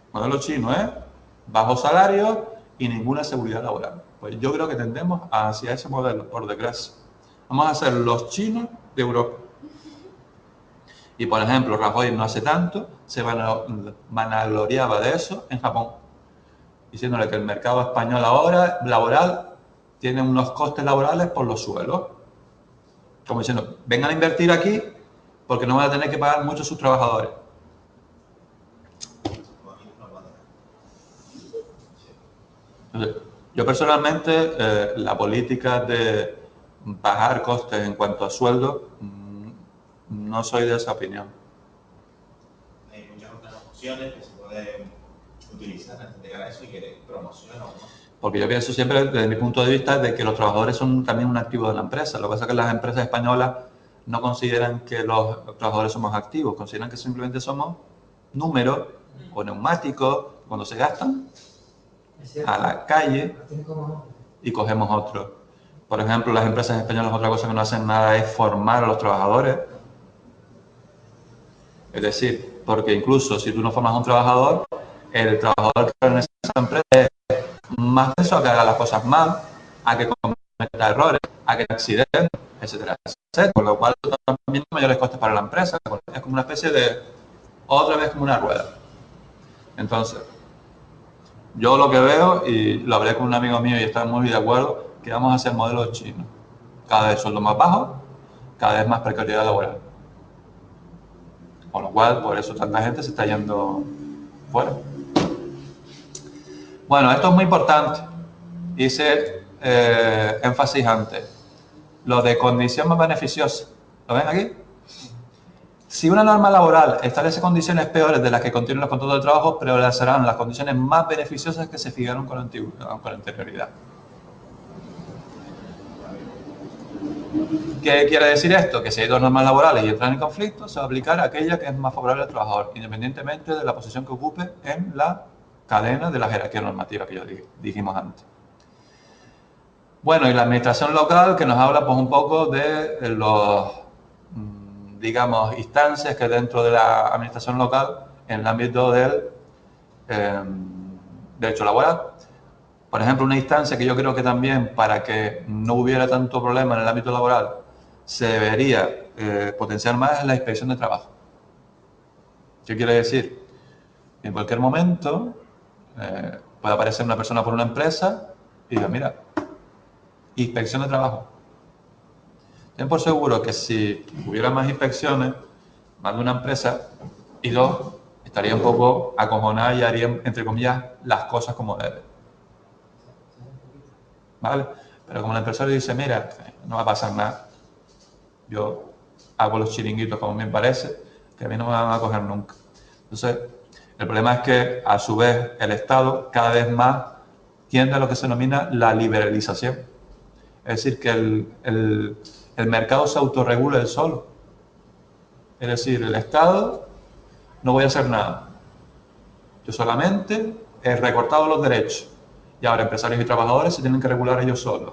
El modelo chino es bajo salario y ninguna seguridad laboral. Pues yo creo que tendemos hacia ese modelo, por desgracia. Vamos a ser los chinos de Europa. Y por ejemplo, Rajoy no hace tanto se vanagloriaba de eso en Japón, diciéndole que el mercado español ahora, laboral, tiene unos costes laborales por los suelos. Como diciendo, vengan a invertir aquí porque no van a tener que pagar mucho a sus trabajadores. Entonces, yo personalmente, la política de bajar costes en cuanto a sueldo, no soy de esa opinión. Hay muchas otras opciones que se pueden utilizar antes de llegar a eso y que promocionan o no. Porque yo pienso siempre, desde mi punto de vista, de que los trabajadores son también un activo de la empresa. Lo que pasa es que las empresas españolas no consideran que los trabajadores somos activos, consideran que simplemente somos números o neumáticos cuando se gastan a la calle y cogemos otro. Por ejemplo, las empresas españolas otra cosa que no hacen nada es formar a los trabajadores. Es decir, porque incluso si tú no formas a un trabajador, el trabajador que en esa empresa es más propenso a que haga las cosas mal, a que cometa errores. a que te accidentes, etcétera, etcétera. Con lo cual también mayores costes para la empresa. Es como una especie de, otra vez como una rueda. Entonces, yo lo que veo, y lo hablé con un amigo mío y estamos muy de acuerdo, que vamos a hacer modelos chinos. Cada vez sueldo más bajo, cada vez más precariedad laboral. Con lo cual, por eso tanta gente se está yendo fuera. Bueno, esto es muy importante. Hice énfasis antes. Lo de condición más beneficiosa. ¿Lo ven aquí? Si una norma laboral establece condiciones peores de las que contienen los contratos de trabajo, prevalecerán las condiciones más beneficiosas que se fijaron con anterioridad. ¿Qué quiere decir esto? Que si hay dos normas laborales y entran en conflicto, se va a aplicar aquella que es más favorable al trabajador, independientemente de la posición que ocupe en la cadena de la jerarquía normativa que ya dijimos antes. Bueno, y la administración local, que nos habla pues un poco de los, digamos, instancias que dentro de la administración local, en el ámbito del derecho laboral. Por ejemplo, una instancia que yo creo que también, para que no hubiera tanto problema en el ámbito laboral, se debería potenciar más es la inspección de trabajo. ¿Qué quiere decir? En cualquier momento puede aparecer una persona por una empresa y diga, mira, inspección de trabajo. Ten por seguro que si hubiera más inspecciones, más de una empresa, y dos, estaría un poco acojonada y haría, entre comillas, las cosas como debe. ¿Vale? Pero como el empresario dice, mira, no va a pasar nada. Yo hago los chiringuitos como me parece, que a mí no me van a coger nunca. Entonces, el problema es que, a su vez, el Estado cada vez más tiende a lo que se denomina la liberalización. Es decir, que el mercado se autorregula él solo. Es decir, el Estado no voy a hacer nada. Yo solamente he recortado los derechos. Y ahora empresarios y trabajadores se tienen que regular ellos solos.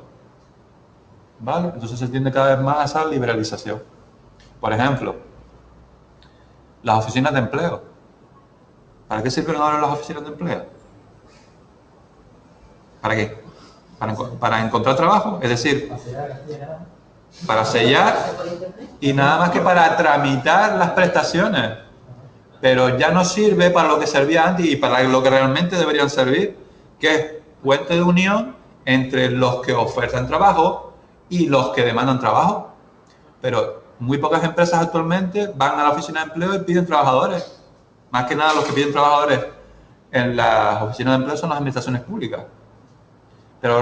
¿Vale? Entonces se tiende cada vez más a esa liberalización. Por ejemplo, las oficinas de empleo. ¿Para qué sirven ahora las oficinas de empleo? ¿Para qué? Para encontrar trabajo, es decir, para sellar y nada más que para tramitar las prestaciones. Pero ya no sirve para lo que servía antes y para lo que realmente deberían servir, que es puente de unión entre los que ofertan trabajo y los que demandan trabajo. Pero muy pocas empresas actualmente van a la oficina de empleo y piden trabajadores. Más que nada los que piden trabajadores en las oficinas de empleo son las administraciones públicas. Pero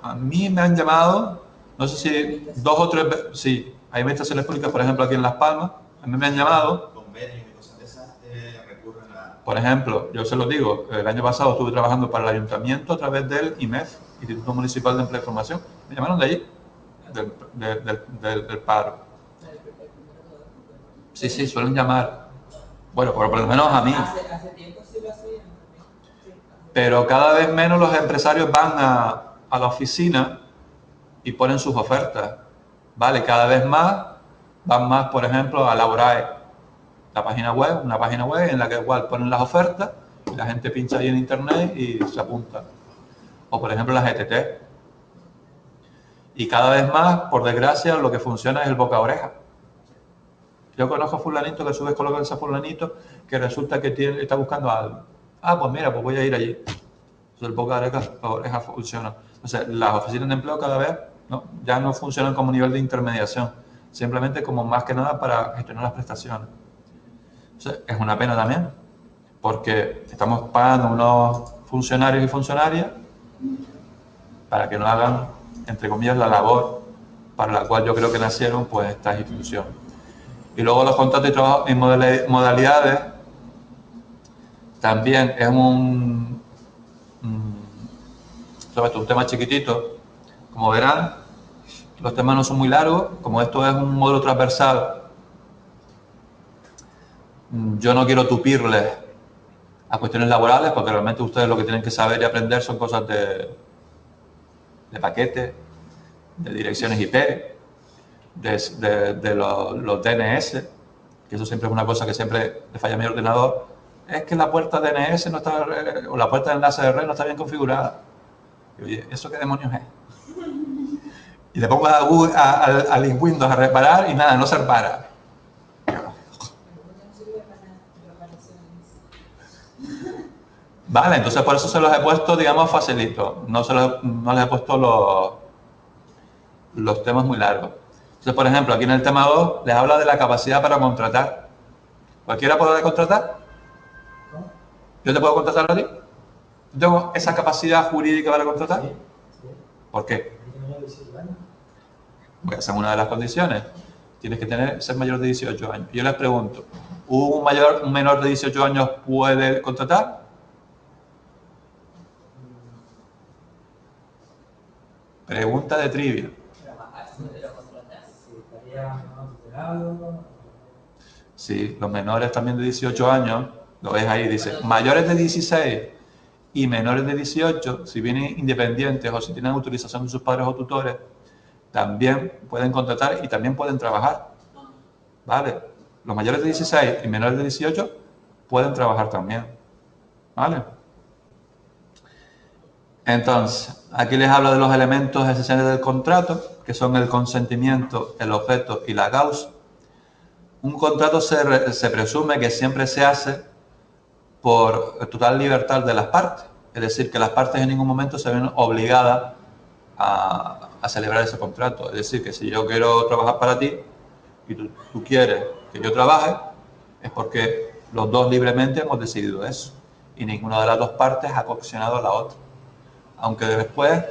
a mí me han llamado, no sé si 2 o 3 veces, sí, hay administraciones públicas, por ejemplo, aquí en Las Palmas, a mí me han llamado. Convenios y cosas de esas recurren a... Por ejemplo, yo se lo digo, el año pasado estuve trabajando para el ayuntamiento a través del IMEF, Instituto Municipal de Empleo y Formación. Me llamaron de allí, del paro. Sí, sí, suelen llamar. Bueno, por lo menos a mí. Hace tiempo sí lo hacían. Pero cada vez menos los empresarios van a la oficina y ponen sus ofertas. ¿Vale? Cada vez más van más, por ejemplo, a Laborae, la página web, una página web en la que igual ponen las ofertas, y la gente pincha ahí en internet y se apunta. O por ejemplo las ETT. Y cada vez más, por desgracia, lo que funciona es el boca a oreja. Yo conozco a fulanito que a su vez coloca ese fulanito que resulta que está buscando algo. Ah, pues mira, pues voy a ir allí. Entonces el boca a oreja funciona. Entonces las oficinas de empleo cada vez ya no funcionan como nivel de intermediación, simplemente como más que nada para gestionar las prestaciones. Entonces es una pena también, porque estamos pagando unos funcionarios y funcionarias para que no hagan, entre comillas, la labor para la cual yo creo que nacieron pues estas instituciones. Y luego los contratos de trabajo en modalidades también es un tema chiquitito. Como verán, los temas no son muy largos. Como esto es un módulo transversal, yo no quiero tupirles a cuestiones laborales, porque realmente ustedes lo que tienen que saber y aprender son cosas de paquetes, de direcciones IP, de los DNS, que eso siempre es una cosa que siempre le falla a mi ordenador. Es que la puerta DNS no está, o la puerta de enlace de red no está bien configurada. Y, oye, ¿eso qué demonios es? Y le pongo al Windows a reparar y nada, no se repara. Vale, entonces por eso se los he puesto, digamos, facilito. No les he puesto los temas muy largos. Entonces, por ejemplo, aquí en el tema 2 les habla de la capacidad para contratar. ¿Cualquiera puede contratar? ¿Yo te puedo contratar a ti? ¿Tengo esa capacidad jurídica para contratar? ¿Por qué? Voy a hacer una de las condiciones. Tienes que ser mayor de 18 años. Yo les pregunto, ¿un menor de 18 años puede contratar? Pregunta de trivia. Sí, los menores también de 18 años, lo ves ahí, dice, mayores de 16 y menores de 18, si vienen independientes o si tienen autorización de sus padres o tutores, también pueden contratar y también pueden trabajar. ¿Vale? Los mayores de 16 y menores de 18 pueden trabajar también. ¿Vale? Entonces, aquí les hablo de los elementos esenciales del contrato, que son el consentimiento, el objeto y la causa. Un contrato se presume que siempre se hace por total libertad de las partes. Es decir, que las partes en ningún momento se ven obligadas a celebrar ese contrato. Es decir, que si yo quiero trabajar para ti y tú quieres que yo trabaje, es porque los dos libremente hemos decidido eso. Y ninguna de las dos partes ha coaccionado a la otra. Aunque después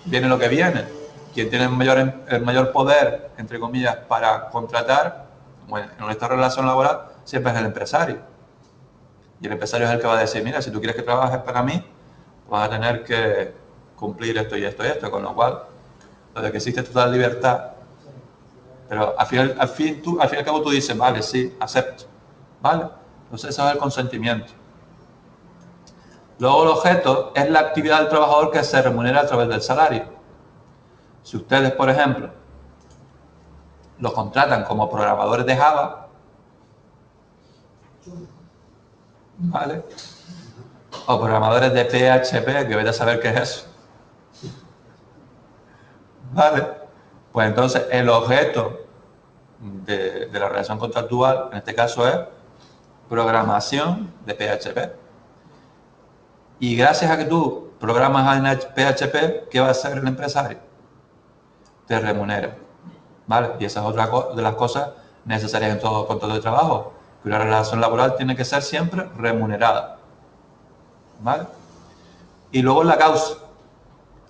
viene lo que viene. Quien tiene el mayor poder, entre comillas, para contratar, bueno, en esta relación laboral, siempre es el empresario. Y el empresario es el que va a decir, mira, si tú quieres que trabajes para mí, vas a tener que cumplir esto y esto y esto, con lo cual, lo de que existe total libertad. Pero al fin y al cabo tú dices, vale, sí, acepto. ¿Vale? Entonces eso es el consentimiento. Luego el objeto es la actividad del trabajador que se remunera a través del salario. Si ustedes, por ejemplo, los contratan como programadores de Java, ¿vale? O programadores de PHP, que vete a saber qué es eso. ¿Vale? Pues entonces el objeto de la relación contractual, en este caso, es programación de PHP. Y gracias a que tú programas en PHP, ¿qué va a hacer el empresario? Te remunera. ¿Vale? Y esa es otra de las cosas necesarias en todo contrato de trabajo, que una relación laboral tiene que ser siempre remunerada. ¿Vale? Y luego la causa.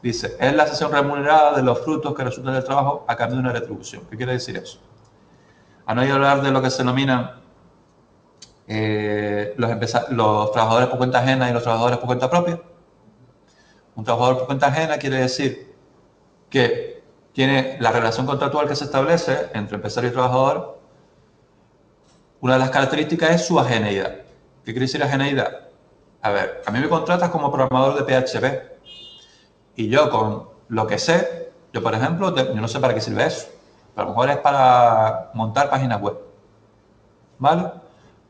Dice, es la cesión remunerada de los frutos que resultan del trabajo a cambio de una retribución. ¿Qué quiere decir eso? ¿Han oído hablar de lo que se denominan los trabajadores por cuenta ajena y los trabajadores por cuenta propia? Un trabajador por cuenta ajena quiere decir que tiene la relación contractual que se establece entre empresario y trabajador. Una de las características es su ajeneidad. ¿Qué quiere decir ajeneidad? A ver, a mí me contratas como programador de PHP y yo con lo que sé, yo por ejemplo, yo no sé para qué sirve eso, pero a lo mejor es para montar páginas web. ¿Vale?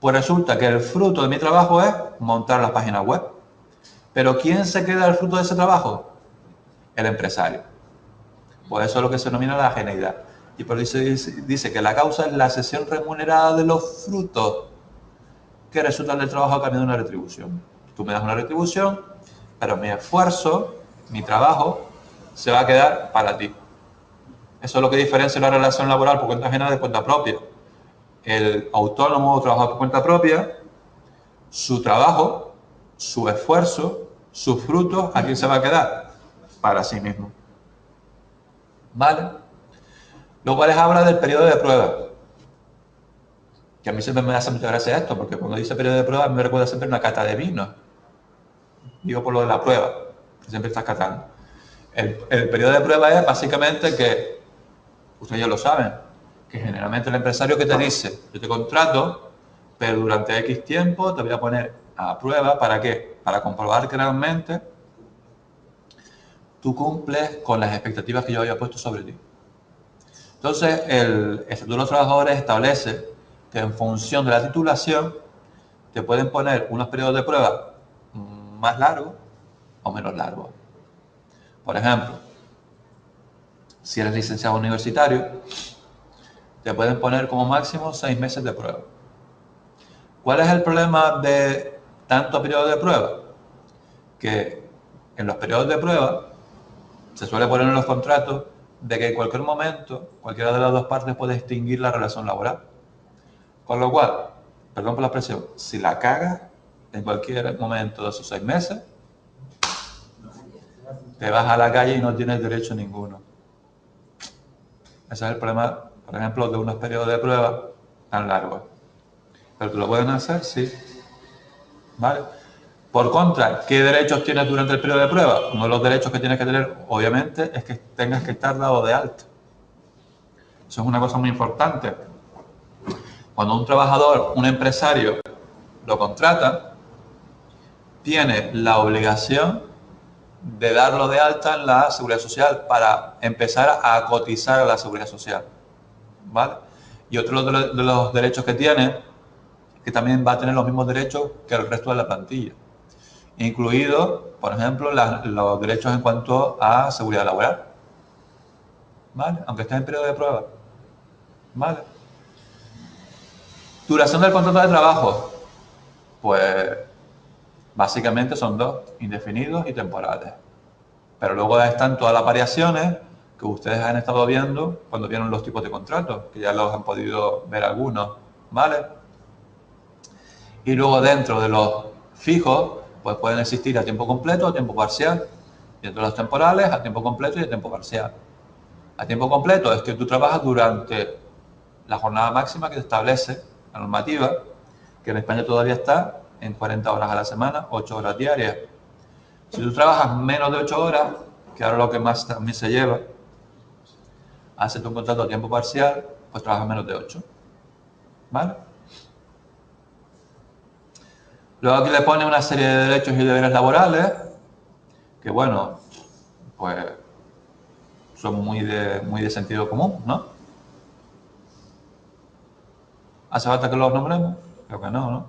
Pues resulta que el fruto de mi trabajo es montar las páginas web. Pero ¿quién se queda el fruto de ese trabajo? El empresario. Pues eso es lo que se denomina la ajeneidad. Y por eso dice que la causa es la cesión remunerada de los frutos que resultan del trabajo a cambio de una retribución. Tú me das una retribución, pero mi esfuerzo, mi trabajo, se va a quedar para ti. Eso es lo que diferencia una relación laboral por cuenta ajena de cuenta propia. El autónomo o trabajador por cuenta propia, su trabajo, su esfuerzo, sus frutos, ¿a quién se va a quedar? Para sí mismo. ¿Vale? Luego les habla del periodo de prueba. Que a mí siempre me hace mucha gracia esto, porque cuando dice periodo de prueba me recuerda siempre una cata de vino. Digo por lo de la prueba, que siempre estás catando. El periodo de prueba es básicamente que, ustedes ya lo saben, que generalmente el empresario que te dice, yo te contrato, pero durante X tiempo te voy a poner a prueba, ¿para qué? Para comprobar que realmente tú cumples con las expectativas que yo había puesto sobre ti. Entonces, el Estatuto de los Trabajadores establece que en función de la titulación te pueden poner unos periodos de prueba más largos o menos largos. Por ejemplo, si eres licenciado universitario, te pueden poner como máximo 6 meses de prueba. ¿Cuál es el problema de tanto periodo de prueba? Que en los periodos de prueba se suele poner en los contratos de que en cualquier momento cualquiera de las dos partes puede extinguir la relación laboral. Con lo cual, perdón por la expresión, si la cagas en cualquier momento de esos 6 meses, te vas a la calle y no tienes derecho ninguno. Ese es el problema, por ejemplo, de unos periodos de prueba tan largos. Pero te lo pueden hacer, sí. ¿Vale? Por contra, ¿qué derechos tienes durante el periodo de prueba? Uno de los derechos que tienes que tener, obviamente, es que tengas que estar dado de alta. Eso es una cosa muy importante. Cuando un trabajador, un empresario, lo contrata, tiene la obligación de darlo de alta en la Seguridad Social para empezar a cotizar a la Seguridad Social. ¿Vale? Y otro de los derechos que tiene, que también va a tener los mismos derechos que el resto de la plantilla, incluidos, por ejemplo, los derechos en cuanto a seguridad laboral, ¿vale? Aunque esté en periodo de prueba, ¿vale? Duración del contrato de trabajo, pues básicamente son 2, indefinidos y temporales. Pero luego están todas las variaciones que ustedes han estado viendo cuando vieron los tipos de contratos, que ya los han podido ver algunos, ¿vale? Y luego dentro de los fijos, pues pueden existir a tiempo completo o a tiempo parcial. Y dentro de los temporales, a tiempo completo y a tiempo parcial. A tiempo completo es que tú trabajas durante la jornada máxima que se establece la normativa, que en España todavía está en 40 horas a la semana, 8 horas diarias. Si tú trabajas menos de 8 horas, que ahora lo que más también se lleva, haces un contrato a tiempo parcial, pues trabajas menos de 8. ¿Vale? Luego aquí le pone una serie de derechos y deberes laborales, que bueno, pues son muy de sentido común, ¿no? ¿Hace falta que los nombremos? Creo que no, ¿no?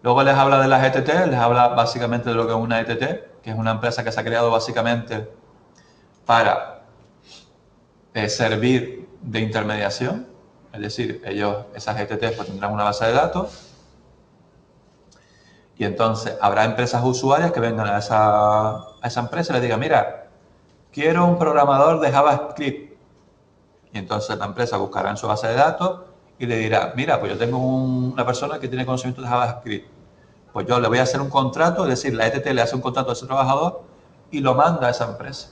Luego les habla de las ETT, les habla básicamente de lo que es una ETT, que es una empresa que se ha creado básicamente para servir de intermediación, es decir, esas ETT pues tendrán una base de datos y entonces habrá empresas usuarias que vengan a esa empresa y les digan, mira, quiero un programador de JavaScript. Y entonces la empresa buscará en su base de datos y le dirá, mira, pues yo tengo una persona que tiene conocimiento de JavaScript. Pues yo le voy a hacer un contrato, es decir, la ETT le hace un contrato a ese trabajador y lo manda a esa empresa,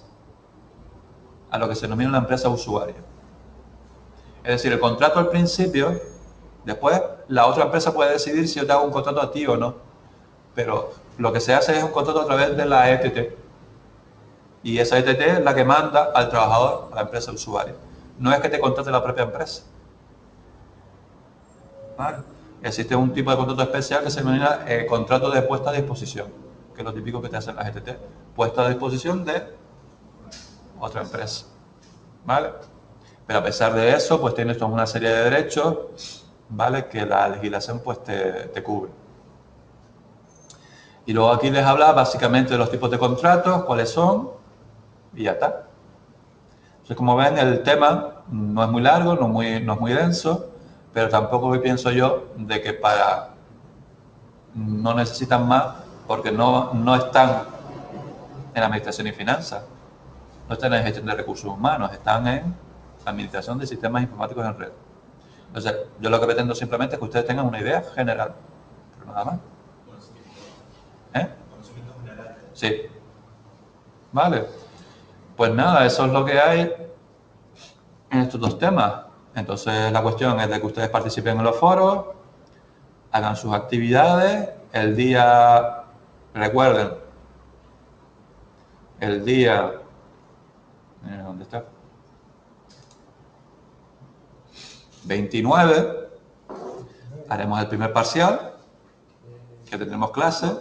a lo que se denomina una empresa usuaria. Es decir, el contrato al principio, después la otra empresa puede decidir si yo te hago un contrato a ti o no, pero lo que se hace es un contrato a través de la ETT. Y esa ETT es la que manda al trabajador a la empresa usuaria. No es que te contrate la propia empresa. ¿Vale? Existe un tipo de contrato especial que se denomina contrato de puesta a disposición, que es lo típico que te hacen las ETT. Puesta a disposición de otra empresa. ¿Vale? Pero a pesar de eso, pues tienes toda una serie de derechos, ¿vale? Que la legislación pues te cubre. Y luego aquí les habla básicamente de los tipos de contratos, cuáles son, y ya está. Entonces, como ven, el tema no es muy largo, no es muy denso, pero tampoco pienso yo de que no necesitan más, porque no están en administración y finanzas, no están en gestión de recursos humanos, están en administración de sistemas informáticos en red. Entonces, yo lo que pretendo simplemente es que ustedes tengan una idea general, pero nada más. Sí. Vale. Pues nada, eso es lo que hay en estos 2 temas. Entonces, la cuestión es de que ustedes participen en los foros, hagan sus actividades, el día, recuerden, el día, ¿dónde está? 29, haremos el primer parcial, que tendremos clase.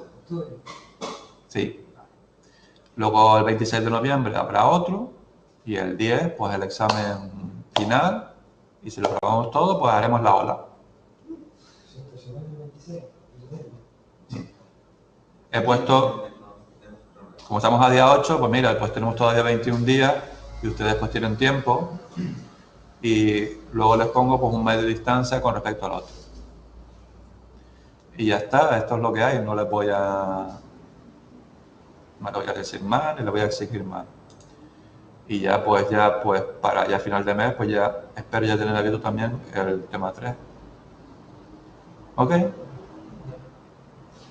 Sí. Luego el 26 de noviembre habrá otro y el 10 pues el examen final y si lo aprobamos todo pues haremos la ola. He puesto, como estamos a día 8, pues mira, pues tenemos todavía 21 días y ustedes pues tienen tiempo y luego les pongo pues un medio de distancia con respecto al otro. Y ya está, esto es lo que hay, no les voy a decir más ni les voy a exigir más. Y ya pues para ya final de mes pues ya espero ya tener abierto también el tema 3. ¿Ok?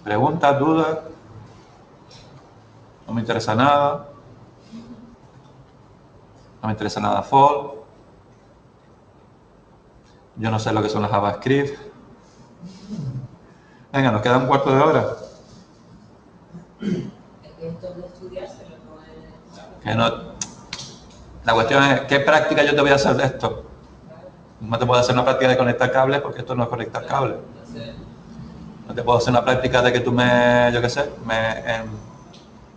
¿Preguntas, dudas? No me interesa nada. No me interesa nada Fall. Yo no sé lo que son las JavaScript. Venga, nos queda un cuarto de hora. Esto de estudiárselo no es... Que no. La cuestión es, ¿qué práctica yo te voy a hacer de esto? No te puedo hacer una práctica de conectar cables porque esto no es conectar cables. No te puedo hacer una práctica de que tú yo qué sé,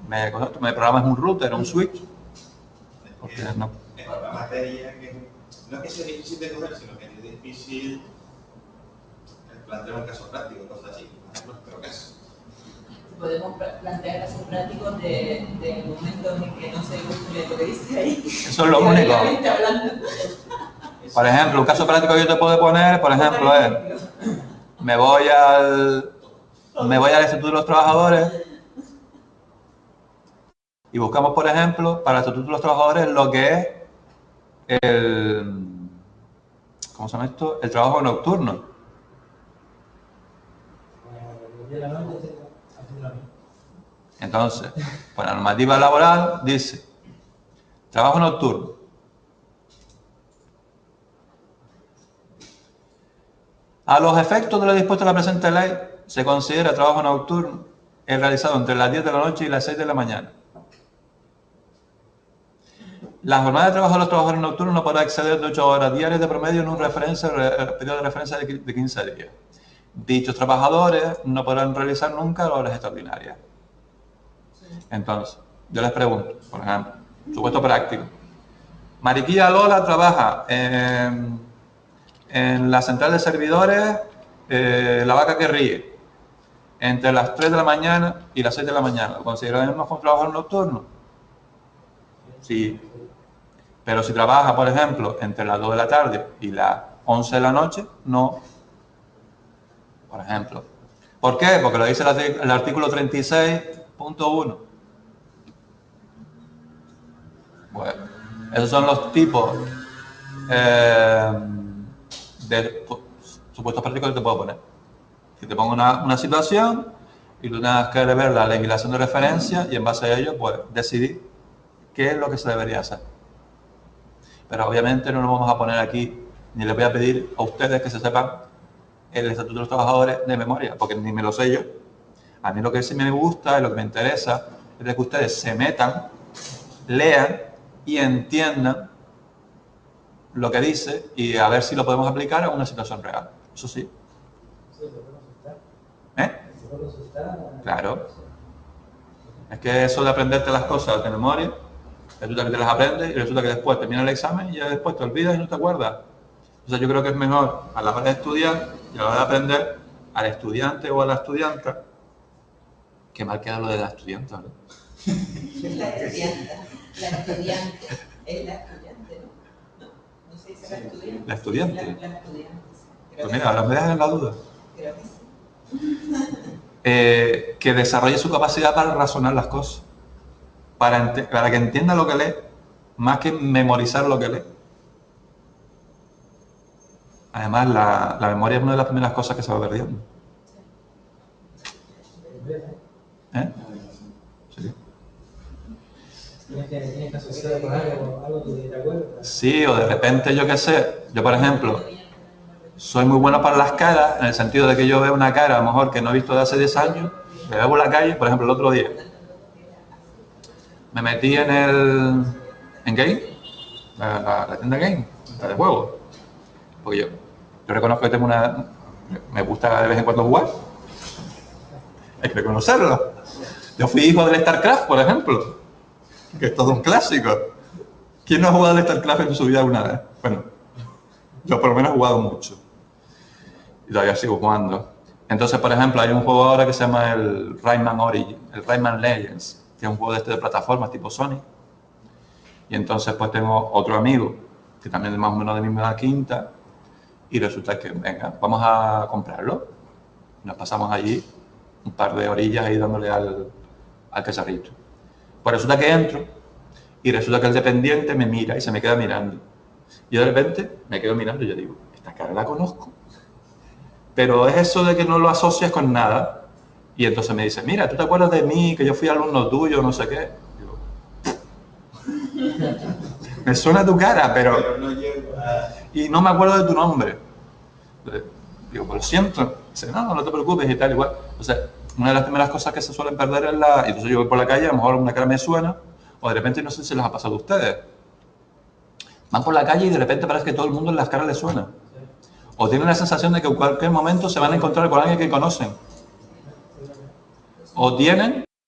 me programas un router, un switch. Porque no. Es una materia que no es que sea difícil de coger, sino que es difícil plantear un caso práctico, cosas así. Por ejemplo, nuestro caso. Podemos plantear casos prácticos de momentos en que no se guste lo que dice ahí. Eso es lo único. Por ejemplo, un caso práctico que yo te puedo poner, por ejemplo, es me voy al Estatuto de los Trabajadores y buscamos, por ejemplo, para el Estatuto de los Trabajadores lo que es ¿cómo se llama esto? El trabajo nocturno. Entonces, pues la normativa laboral dice trabajo nocturno. A los efectos de lo dispuesto en la presente ley, se considera trabajo nocturno el realizado entre las 10 de la noche y las 6 de la mañana. La jornada de trabajo de los trabajadores nocturnos no podrá exceder de 8 horas diarias de promedio en un periodo de referencia de 15 días. Dichos trabajadores no podrán realizar nunca horas extraordinarias. Entonces, yo les pregunto, por ejemplo, supuesto práctico. Mariquilla Lola trabaja en la central de servidores La Vaca que Ríe, entre las 3 de la mañana y las 6 de la mañana. ¿Lo consideramos como trabajador nocturno? Sí. Pero si trabaja, por ejemplo, entre las 2 de la tarde y las 11 de la noche, no. Por ejemplo. ¿Por qué? Porque lo dice el artículo 36.1. Bueno, esos son los tipos de supuestos prácticos que te puedo poner. Que te pongo una situación y tú tengas que ver la legislación de referencia y en base a ello, pues, decidir qué es lo que se debería hacer. Pero obviamente no nos vamos a poner aquí, ni les voy a pedir a ustedes que se sepan el Estatuto de los Trabajadores de memoria, porque ni me lo sé yo. A mí lo que sí me gusta y lo que me interesa es de que ustedes se metan, lean y entiendan lo que dice y a ver si lo podemos aplicar a una situación real. Eso sí. ¿Eh? Claro. Es que eso de aprenderte las cosas de memoria, resulta que te las aprendes y resulta que después termina el examen y ya después te olvidas y no te acuerdas. Entonces yo creo que es mejor a la hora de estudiar y a la hora de aprender al estudiante o a la estudianta, que mal queda lo de la estudianta, ¿no? La estudiante, es la estudiante, ¿no? No se dice la estudiante. La estudiante. La estudiante, sí. Pues mira, ahora me dejan en la duda. Creo que sí. Que desarrolle su capacidad para razonar las cosas, para que entienda lo que lee, más que memorizar lo que lee. Además, la memoria es una de las primeras cosas que se va perdiendo. ¿Eh? Sí. Tienes que asociarlo con algo que te acuerdas. Sí, o de repente, yo qué sé, yo por ejemplo, soy muy bueno para las caras, en el sentido de que yo veo una cara, a lo mejor que no he visto de hace 10 años, me veo por la calle, por ejemplo, el otro día, me metí en Game, la tienda Game, la de juegos, porque yo reconozco que tengo me gusta de vez en cuando jugar, hay que reconocerlo. Yo fui hijo del StarCraft, por ejemplo, que es todo un clásico. ¿Quién no ha jugado al StarCraft en su vida alguna vez? Bueno, yo por lo menos he jugado mucho. Y todavía sigo jugando. Entonces, por ejemplo, hay un juego ahora que se llama el Rayman Origins, el Rayman Legends, que es un juego de plataformas tipo Sonic. Y entonces pues tengo otro amigo que también es más o menos de mi misma quinta y resulta que, venga, vamos a comprarlo. Nos pasamos allí un par de orillas ahí dándole al cacharrito. Pues resulta que entro y resulta que el dependiente me mira y se me queda mirando. Y de repente me quedo mirando y yo digo, esta cara la conozco. Pero es eso de que no lo asocias con nada. Y entonces me dice, mira, ¿tú te acuerdas de mí, que yo fui alumno tuyo, no sé qué? Digo, me suena tu cara, pero no llego a... y no me acuerdo de tu nombre. Digo, pues lo siento. Dice, no, no te preocupes y tal, igual. O sea, una de las primeras cosas que se suelen perder es la... Entonces yo voy por la calle, a lo mejor una cara me suena, o de repente, no sé si les ha pasado a ustedes. Van por la calle y de repente parece que todo el mundo en las caras les suena. O tienen la sensación de que en cualquier momento se van a encontrar con alguien que conocen. O tienen